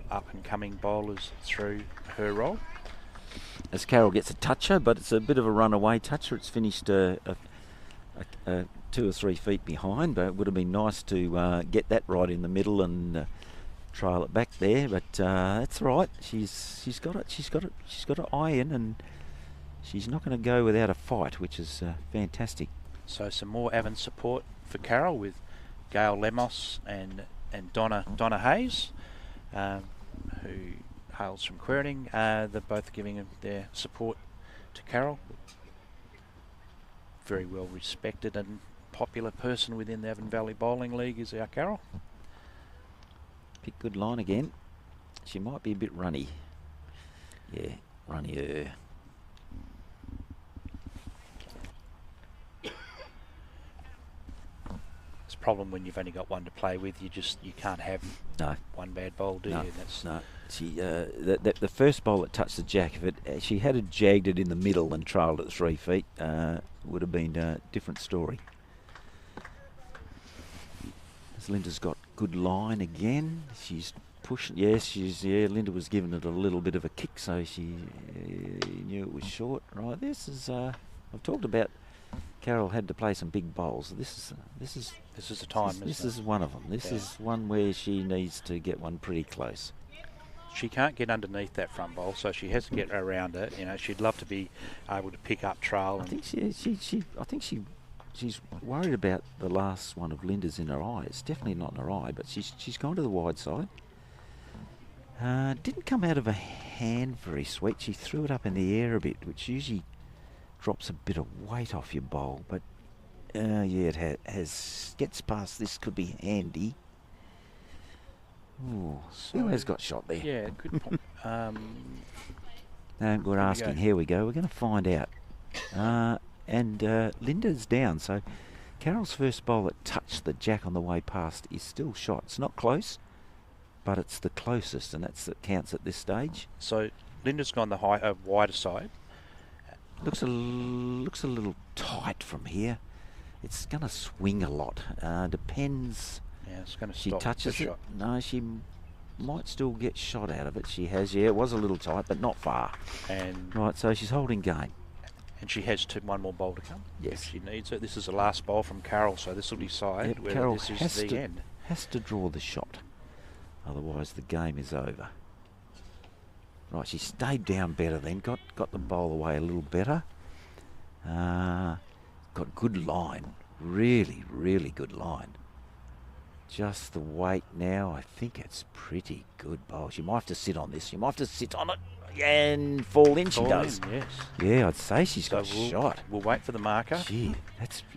up-and-coming bowlers through her role. As Carol gets a toucher, but it's a bit of a runaway toucher. It's finished 2 or 3 feet behind, but it would have been nice to get that right in the middle and trail it back there. But that's right. She's got it. She's got an eye in, and she's not going to go without a fight, which is fantastic. So some more Avon support for Carol with Gail Lemos and Donna Hayes, who hails from Querning. They're both giving their support to Carol. Very well respected and popular person within the Avon Valley Bowling League is our Carol. Pick good line again. She might be a bit runny. Yeah, runnier. It's problem when you've only got one to play with. You can't have No. one bad bowl, do No, you? no. She, the first bowl that touched the jack, if she had jagged it in the middle and trailed it 3 feet, would have been a different story. As Linda's got good line again. She's pushing. Yes, Linda was giving it a little bit of a kick, so she knew it was short. Right, this is. I've talked about. Carol had to play some big bowls. This is the time. This is one of them. This is one where she needs to get one pretty close. She can't get underneath that front bowl, so she has to get around it. You know, she'd love to be able to pick up trail. I think she's worried about the last one of Linda's in her eye. It's definitely not in her eye, but she's gone to the wide side. Didn't come out of her hand very sweet. She threw it up in the air a bit, which usually drops a bit of weight off your bowl. But it gets past this, could be handy. Ooh, So, who has got shot there? Yeah, good point. No, we're asking. Here we go. We're going to find out. And Linda's down. So Carol's first bowl that touched the jack on the way past is still shot. It's not close, but it's the closest, and that counts at this stage. So Linda's gone the wider side. Looks a little tight from here. It's going to swing a lot. Depends. Yeah, it's going to She stop touches the it. shot. No, she might still get shot out of it. She has. Yeah, it was a little tight, but not far. And Right, so she's holding game. she has one more bowl to come. Yes. If she needs it. This is the last bowl from Carol, so this will decide Yep, whether Carol this is has the to, end. has to draw the shot. Otherwise, the game is over. Right, she stayed down better then. Got the bowl away a little better. Got good line. Really, really good line. Just the weight now. I think it's pretty good bowl. She might have to sit on this. She might have to sit on it and fall in. She does. Yes. Yeah, I'd say she's So got a shot. We'll wait for the marker. Gee,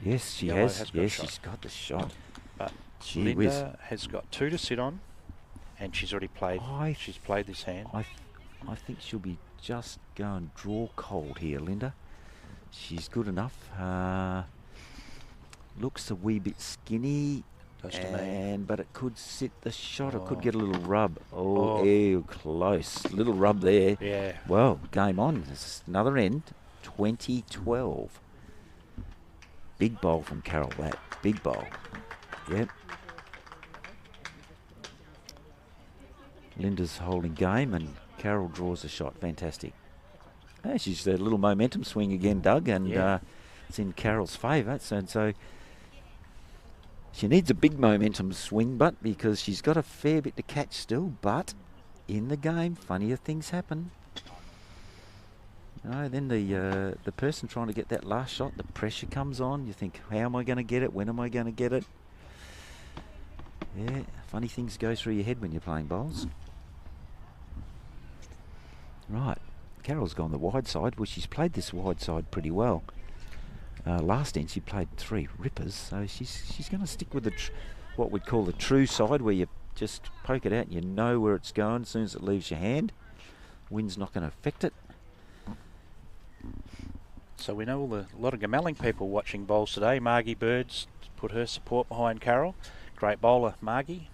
yes, she Yellow has. has got a Yes, shot. she's got the shot. But Gee Linda whiz. has got 2 to sit on, and she's already played. She's played this hand. I think she'll be just going draw cold here, Linda. She's good enough. Looks a wee bit skinny. Does to me. But it could sit the shot. It could Oh. get a little rub. Oh. Ew, close. Little rub there. Yeah. Well, game on. It's another end. 2012. Big bowl from Carol, that. Big bowl. Yep. Linda's holding game and Carol draws a shot. Fantastic. She's a little momentum swing again, Doug, and Yeah. it's in Carol's favour. So she needs a big momentum swing, but because she's got a fair bit to catch still, but in the game, funnier things happen. Then the person trying to get that last shot, the pressure comes on. You think, how am I going to get it? When am I going to get it? Yeah, funny things go through your head when you're playing bowls. Right, Carol's gone the wide side. Well, she's played this wide side pretty well. Last end she played 3 rippers, so she's going to stick with what we'd call the true side, where you just poke it out and you know where it's going as soon as it leaves your hand. Wind's not going to affect it. So we know a lot of Gamelling people watching bowls today. Margie Birds put her support behind Carol. Great bowler, Margie.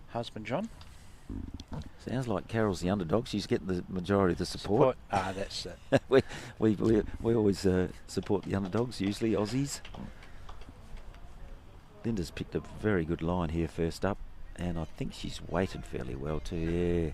Husband John. Sounds like Carol's the underdog. She's getting the majority of the support. That's it. we always support the underdogs, usually Aussies. Linda's picked a very good line here first up, and I think she's weighted fairly well too. Yeah,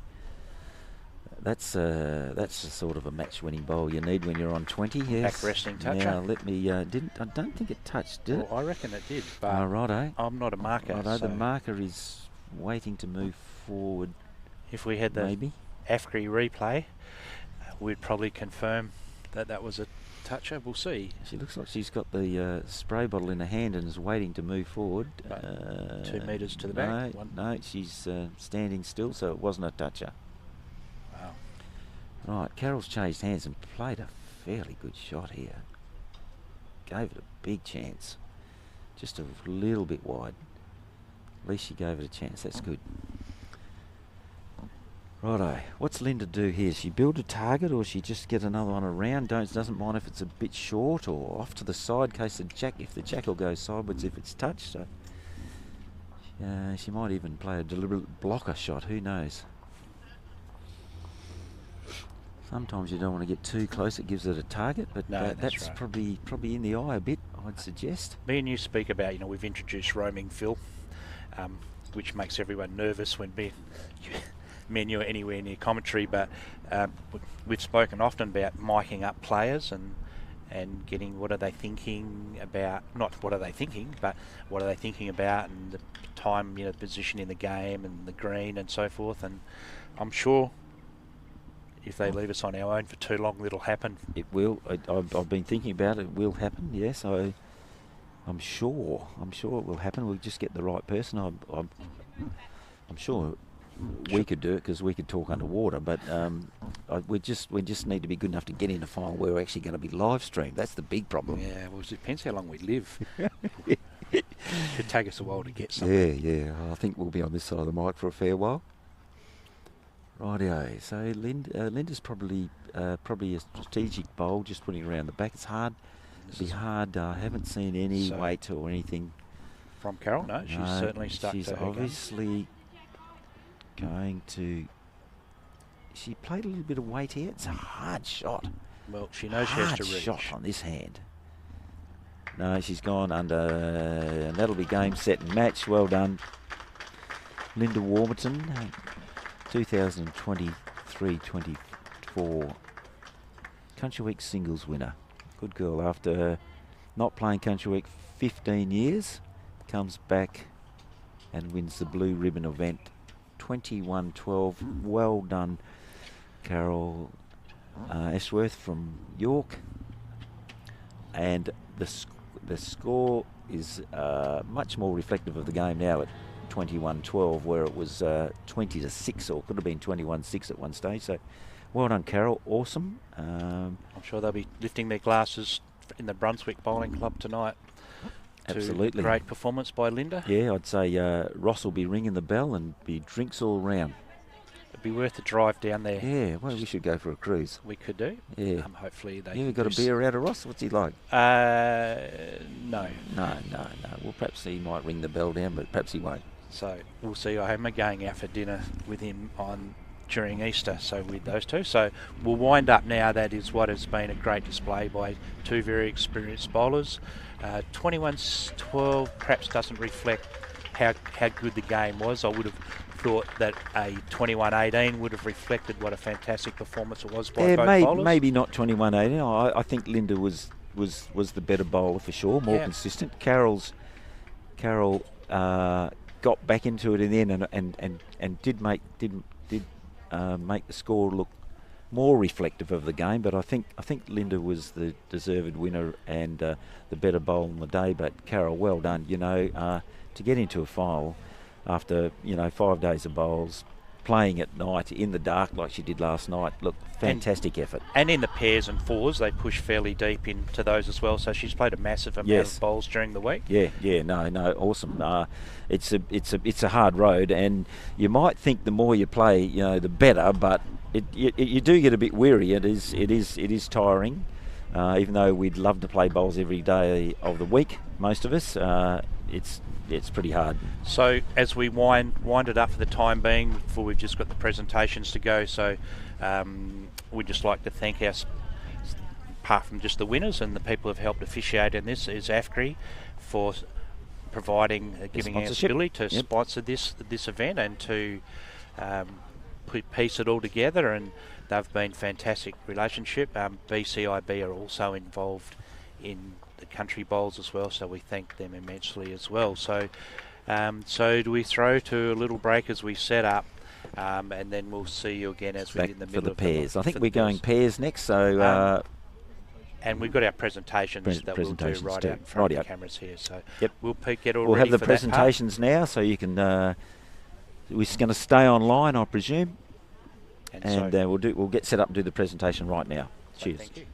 that's the sort of a match-winning bowl you need when you're on 20. Yes. Back resting toucher. Now let me. I don't think it touched, did it? Well, I reckon it did, but Righto. I'm not a marker. Righto. So The marker is waiting to move forward. if we had the Maybe. AFCRI replay, we'd probably confirm that was a toucher. We'll see. She looks like she's got the spray bottle in her hand and is waiting to move forward. 2 metres to the back. No, she's standing still, so it wasn't a toucher. Wow. Right, Carol's changed hands and played a fairly good shot here. Gave it a big chance. Just a little bit wide. At least she gave it a chance. That's good. Righto, what's Linda do here? She build a target, or she just get another one around? Doesn't mind if it's a bit short or off to the side, in case if the jack will go sideways if it's touched. So She might even play a deliberate blocker shot. Who knows? Sometimes you don't want to get too close. It gives it a target, but No, that's right. probably in the eye a bit, I'd suggest. Me and you speak about, we've introduced roaming Phil, which makes everyone nervous when me and you are anywhere near commentary, but we've spoken often about miking up players and getting what are they thinking about, not what are they thinking, but what are they thinking about, and the time, position in the game and the green and so forth. And I'm sure if they leave us on our own for too long, it'll happen. It will. I've been thinking about it. It will happen, yes. I'm sure it will happen. We'll just get the right person. I'm sure we could do it because we could talk underwater, but we just need to be good enough to get in a final where we're actually going to be live streamed. That's the big problem. Yeah, well, it depends how long we live. It could take us a while to get something. Yeah. I think we'll be on this side of the mic for a fair while. Rightio. So Linda's probably a strategic bowl, just putting around the back. It's hard. It'll be hard. I haven't seen any weight or anything from Carol. No, she's certainly stuck to her. She's obviously going to. She played a little bit of weight here. It's a hard shot. Well, she knows she has to reach. Hard shot on this hand. No, she's gone under, and that'll be game, set, and match. Well done, Linda Warburton. 2023-24 Country Week singles winner. Good girl. After not playing Country Week 15 years, comes back and wins the blue ribbon event 21-12. Well done, Carol Ashworth from York. And the score is much more reflective of the game now at 21-12, where it was 20-6, or could have been 21-6 at one stage. So well done, Carol. Awesome. I'm sure they'll be lifting their glasses in the Brunswick Bowling Club tonight. Absolutely. Great performance by Linda. Yeah, I'd say Ross will be ringing the bell and be drinks all round. It'd be worth a drive down there. Yeah, well, we should go for a cruise. We could do. Yeah. Hopefully they. You ever got a beer out of Ross? What's he like? No. No. Well, perhaps he might ring the bell down, but perhaps he won't. So we'll see. I am going out for dinner with him during Easter, so with those two. So we'll wind up now. That is what has been a great display by two very experienced bowlers. 21-12 perhaps doesn't reflect how good the game was. I would have thought that a 21-18 would have reflected what a fantastic performance it was by both bowlers. Maybe not 21-18. I think Linda was the better bowler for sure, more consistent. Carol got back into it in the end and did make the score look more reflective of the game. But I think Linda was the deserved winner and the better bowler on the day. But Carol, well done. To get into a final after 5 days of bowls, playing at night in the dark like she did last night. Look, fantastic effort. And in the pairs and fours, they push fairly deep into those as well. So she's played a massive amount of bowls during the week. No, awesome. It's a hard road, and you might think the more you play, the better. But you do get a bit weary. It is tiring. Even though we'd love to play bowls every day of the week, most of us, it's pretty hard. So as we wind it up for the time being, before we've just got the presentations to go, so we'd just like to thank apart from just the winners and the people who have helped officiate in this, is AFCRI for providing, giving us the ability to sponsor this event and to piece it all together, and they've been fantastic relationship. BCIB are also involved in the country bowls as well, so we thank them immensely as well. So do we throw to a little break as we set up, and then we'll see you again as we're in the middle for the of pairs. I think we're going pairs next, so and we've got our presentations that we'll do right out in front of the cameras here. So we'll get all ready for that. We'll have the presentations now, so you can. We're just going to stay online, I presume, and we'll get set up and do the presentation right now. Cheers. Thank you.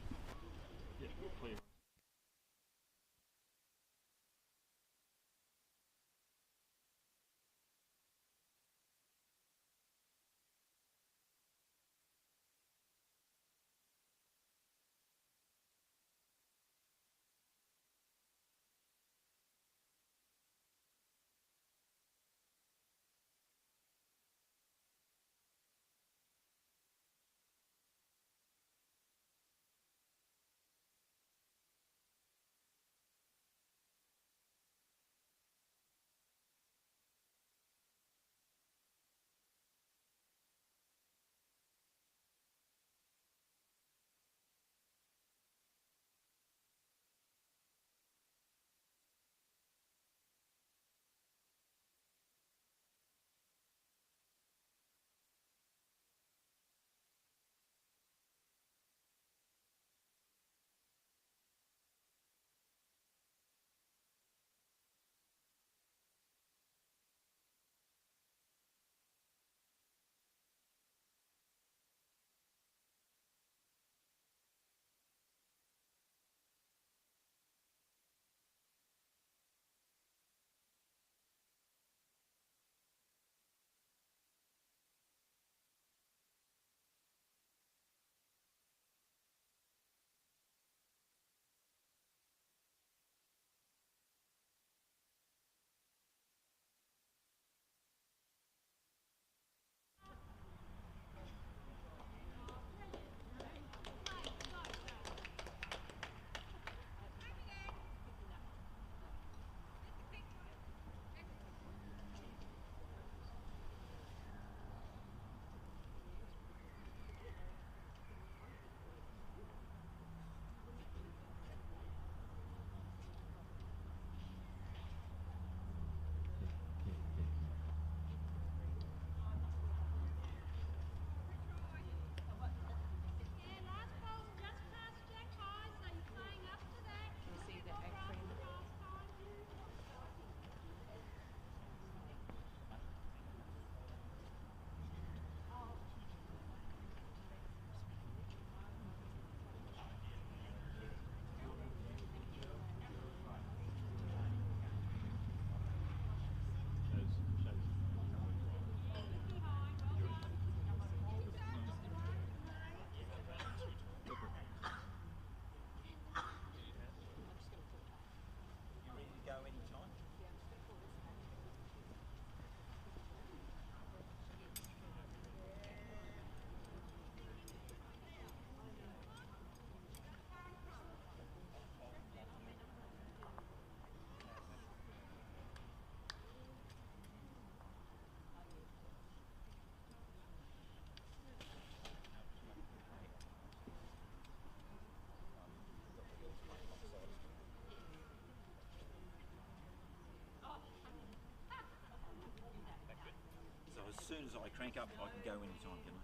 as I crank up, I can go anytime, can I?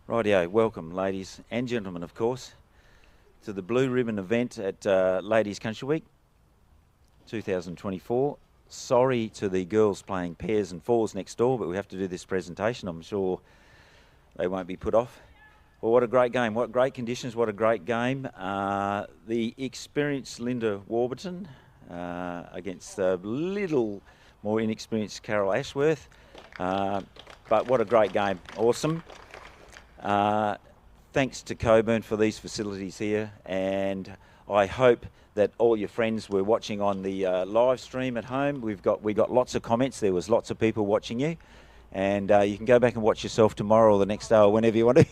Rightio, welcome ladies and gentlemen, of course, to the Blue Ribbon event at Ladies Country Week 2024. Sorry to the girls playing pairs and fours next door, but we have to do this presentation. I'm sure they won't be put off. Well, what a great game, what great conditions, what a great game. The experienced Linda Warburton against the little more inexperienced Carol Ashworth. But what a great game, awesome. Thanks to Coburn for these facilities here, and I hope that all your friends were watching on the live stream at home. We got lots of comments. There was lots of people watching you, and you can go back and watch yourself tomorrow or the next day or whenever you want to.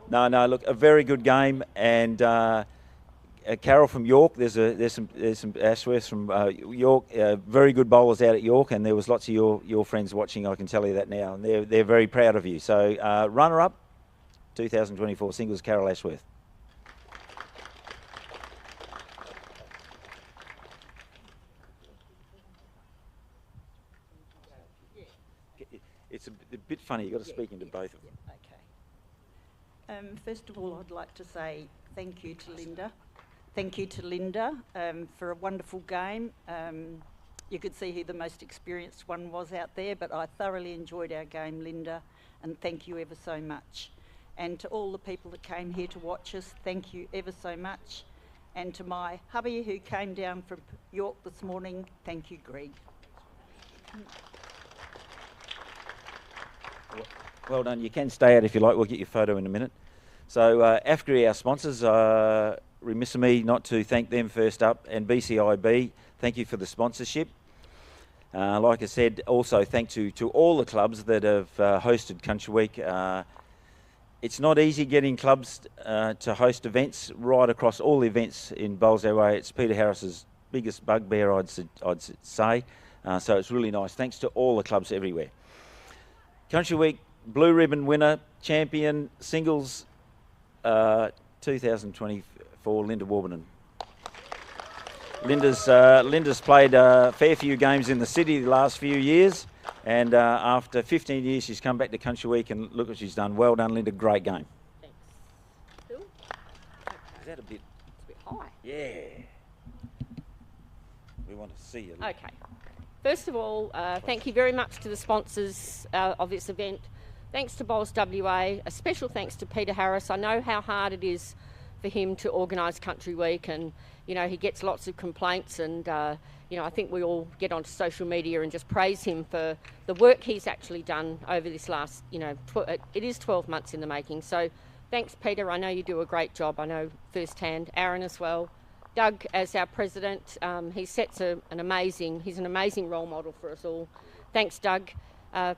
No, look, a very good game, and Carol from York. There's some Ashworths from York. Very good bowlers out at York, and there was lots of your friends watching. I can tell you that now, and they're very proud of you. So runner up, 2024 singles, Carol Ashworth. It's a bit funny. You've got to speak into both of them. Okay. First of all, I'd like to say thank you to Linda. Thank you to Linda for a wonderful game. You could see who the most experienced one was out there, but I thoroughly enjoyed our game, Linda, and thank you ever so much. And to all the people that came here to watch us, thank you ever so much. And to my hubby who came down from York this morning, thank you, Greg. Well done. You can stay out if you like. We'll get your photo in a minute. So AFGRI, our sponsors, remiss of me not to thank them first up, and BCIB, thank you for the sponsorship. Like I said, also thank you to all the clubs that have hosted Country Week. It's not easy getting clubs to host events right across all the events in Bowls Our Way. It's Peter Harris's biggest bugbear, I'd say. So it's really nice. Thanks to all the clubs everywhere. Country Week Blue Ribbon winner, champion, singles 2024, Linda Warburton. Linda's played a fair few games in the city the last few years, and after 15 years she's come back to Country Week, and look what she's done. Well done, Linda. Great game. Thanks. Cool. Okay. Is that a bit? It's a bit high. Yeah. We want to see you. Okay. First of all, thank you very much to the sponsors of this event. Thanks to Bowls WA. A special thanks to Peter Harris. I know how hard it is for him to organise Country Week, and you know he gets lots of complaints, and you know I think we all get onto social media and just praise him for the work he's actually done over this last, you know, it is 12 months in the making. So thanks, Peter. I know you do a great job. I know firsthand. Aaron as well. Doug as our president, he sets he's an amazing role model for us all. Thanks, Doug.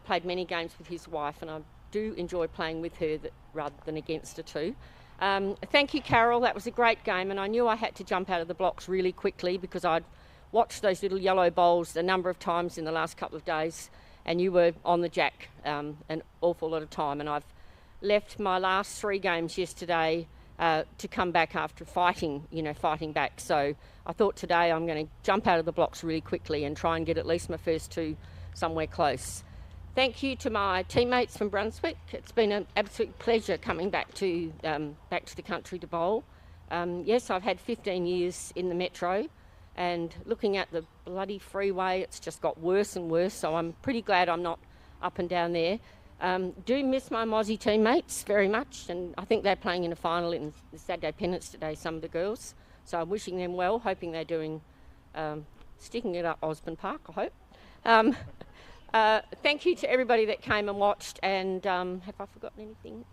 Played many games with his wife, and I do enjoy playing with her rather than against her too. Thank you, Carol. That was a great game, and I knew I had to jump out of the blocks really quickly because I'd watched those little yellow bowls a number of times in the last couple of days, and you were on the jack an awful lot of time, and I've left my last 3 games yesterday to come back after fighting back. So I thought today I'm going to jump out of the blocks really quickly and try and get at least my first 2 somewhere close. Thank you to my teammates from Brunswick. It's been an absolute pleasure coming back to the country to bowl. Yes, I've had 15 years in the metro, and looking at the bloody freeway, it's just got worse and worse, so I'm pretty glad I'm not up and down there. Do miss my Mozzie teammates very much, and I think they're playing in a final in the Saturday Pennants today, some of the girls. So I'm wishing them well, hoping they're doing, sticking it up Osborne Park, I hope. Thank you to everybody that came and watched, and have I forgotten anything?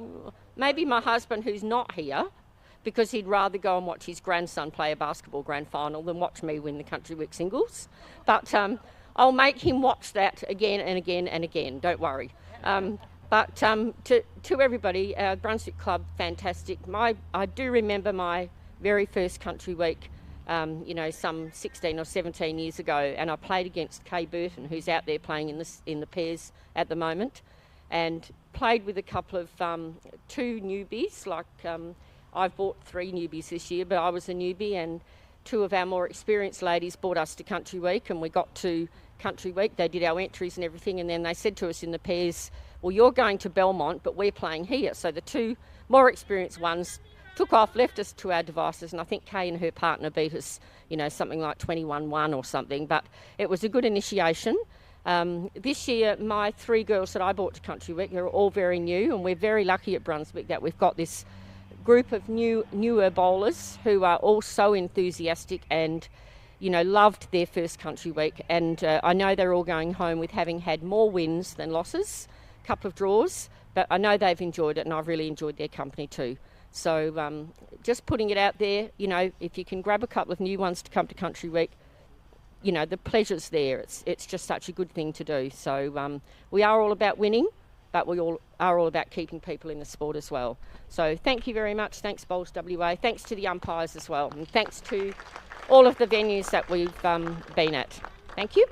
Maybe my husband, who's not here, because he'd rather go and watch his grandson play a basketball grand final than watch me win the Country Week singles. But I'll make him watch that again and again and again, don't worry. But to everybody, Brunswick Club, fantastic. I do remember my very first Country Week. some 16 or 17 years ago, and I played against Kay Burton, who's out there playing in the pairs at the moment, and played with a couple of 2 newbies. I've bought 3 newbies this year, but I was a newbie, and 2 of our more experienced ladies brought us to Country Week, and we got to Country Week. They did our entries and everything, and then they said to us in the pairs, well, you're going to Belmont, but we're playing here. So the 2 more experienced ones took off, left us to our devices, and I think Kay and her partner beat us, something like 21-1 or something, but it was a good initiation. This year, my 3 girls that I brought to Country Week are all very new, and we're very lucky at Brunswick that we've got this group of newer bowlers who are all so enthusiastic and loved their first Country Week, and I know they're all going home with having had more wins than losses, a couple of draws, but I know they've enjoyed it, and I've really enjoyed their company too. So just putting it out there, if you can grab a couple of new ones to come to Country Week, the pleasure's there. It's just such a good thing to do. So we are all about winning, but we all are all about keeping people in the sport as well. So thank you very much. Thanks, Bowls WA. Thanks to the umpires as well, and thanks to all of the venues that we've been at. Thank you.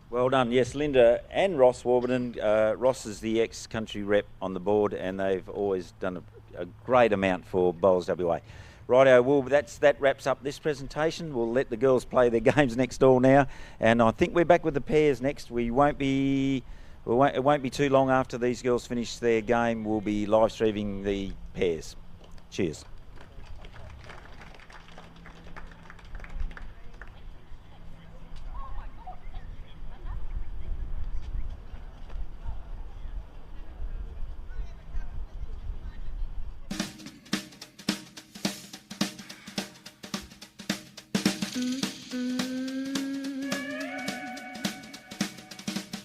Well done. Yes, Linda and Ross Warburton. Ross is the ex-country rep on the board, and they've always done a great amount for Bowls WA. Righto, well, that wraps up this presentation. We'll let the girls play their games next door now, and I think we're back with the pairs next. It won't be too long after these girls finish their game. We'll be live streaming the pairs. Cheers.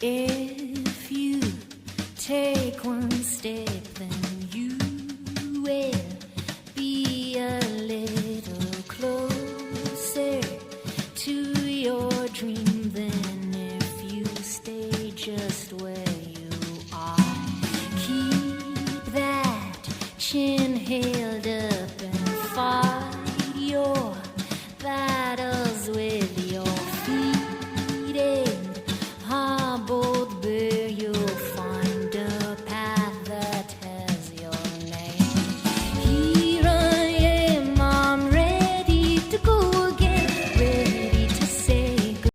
If you take one step, then you will be a little closer to your dream than if you stay just where you are. Keep that chin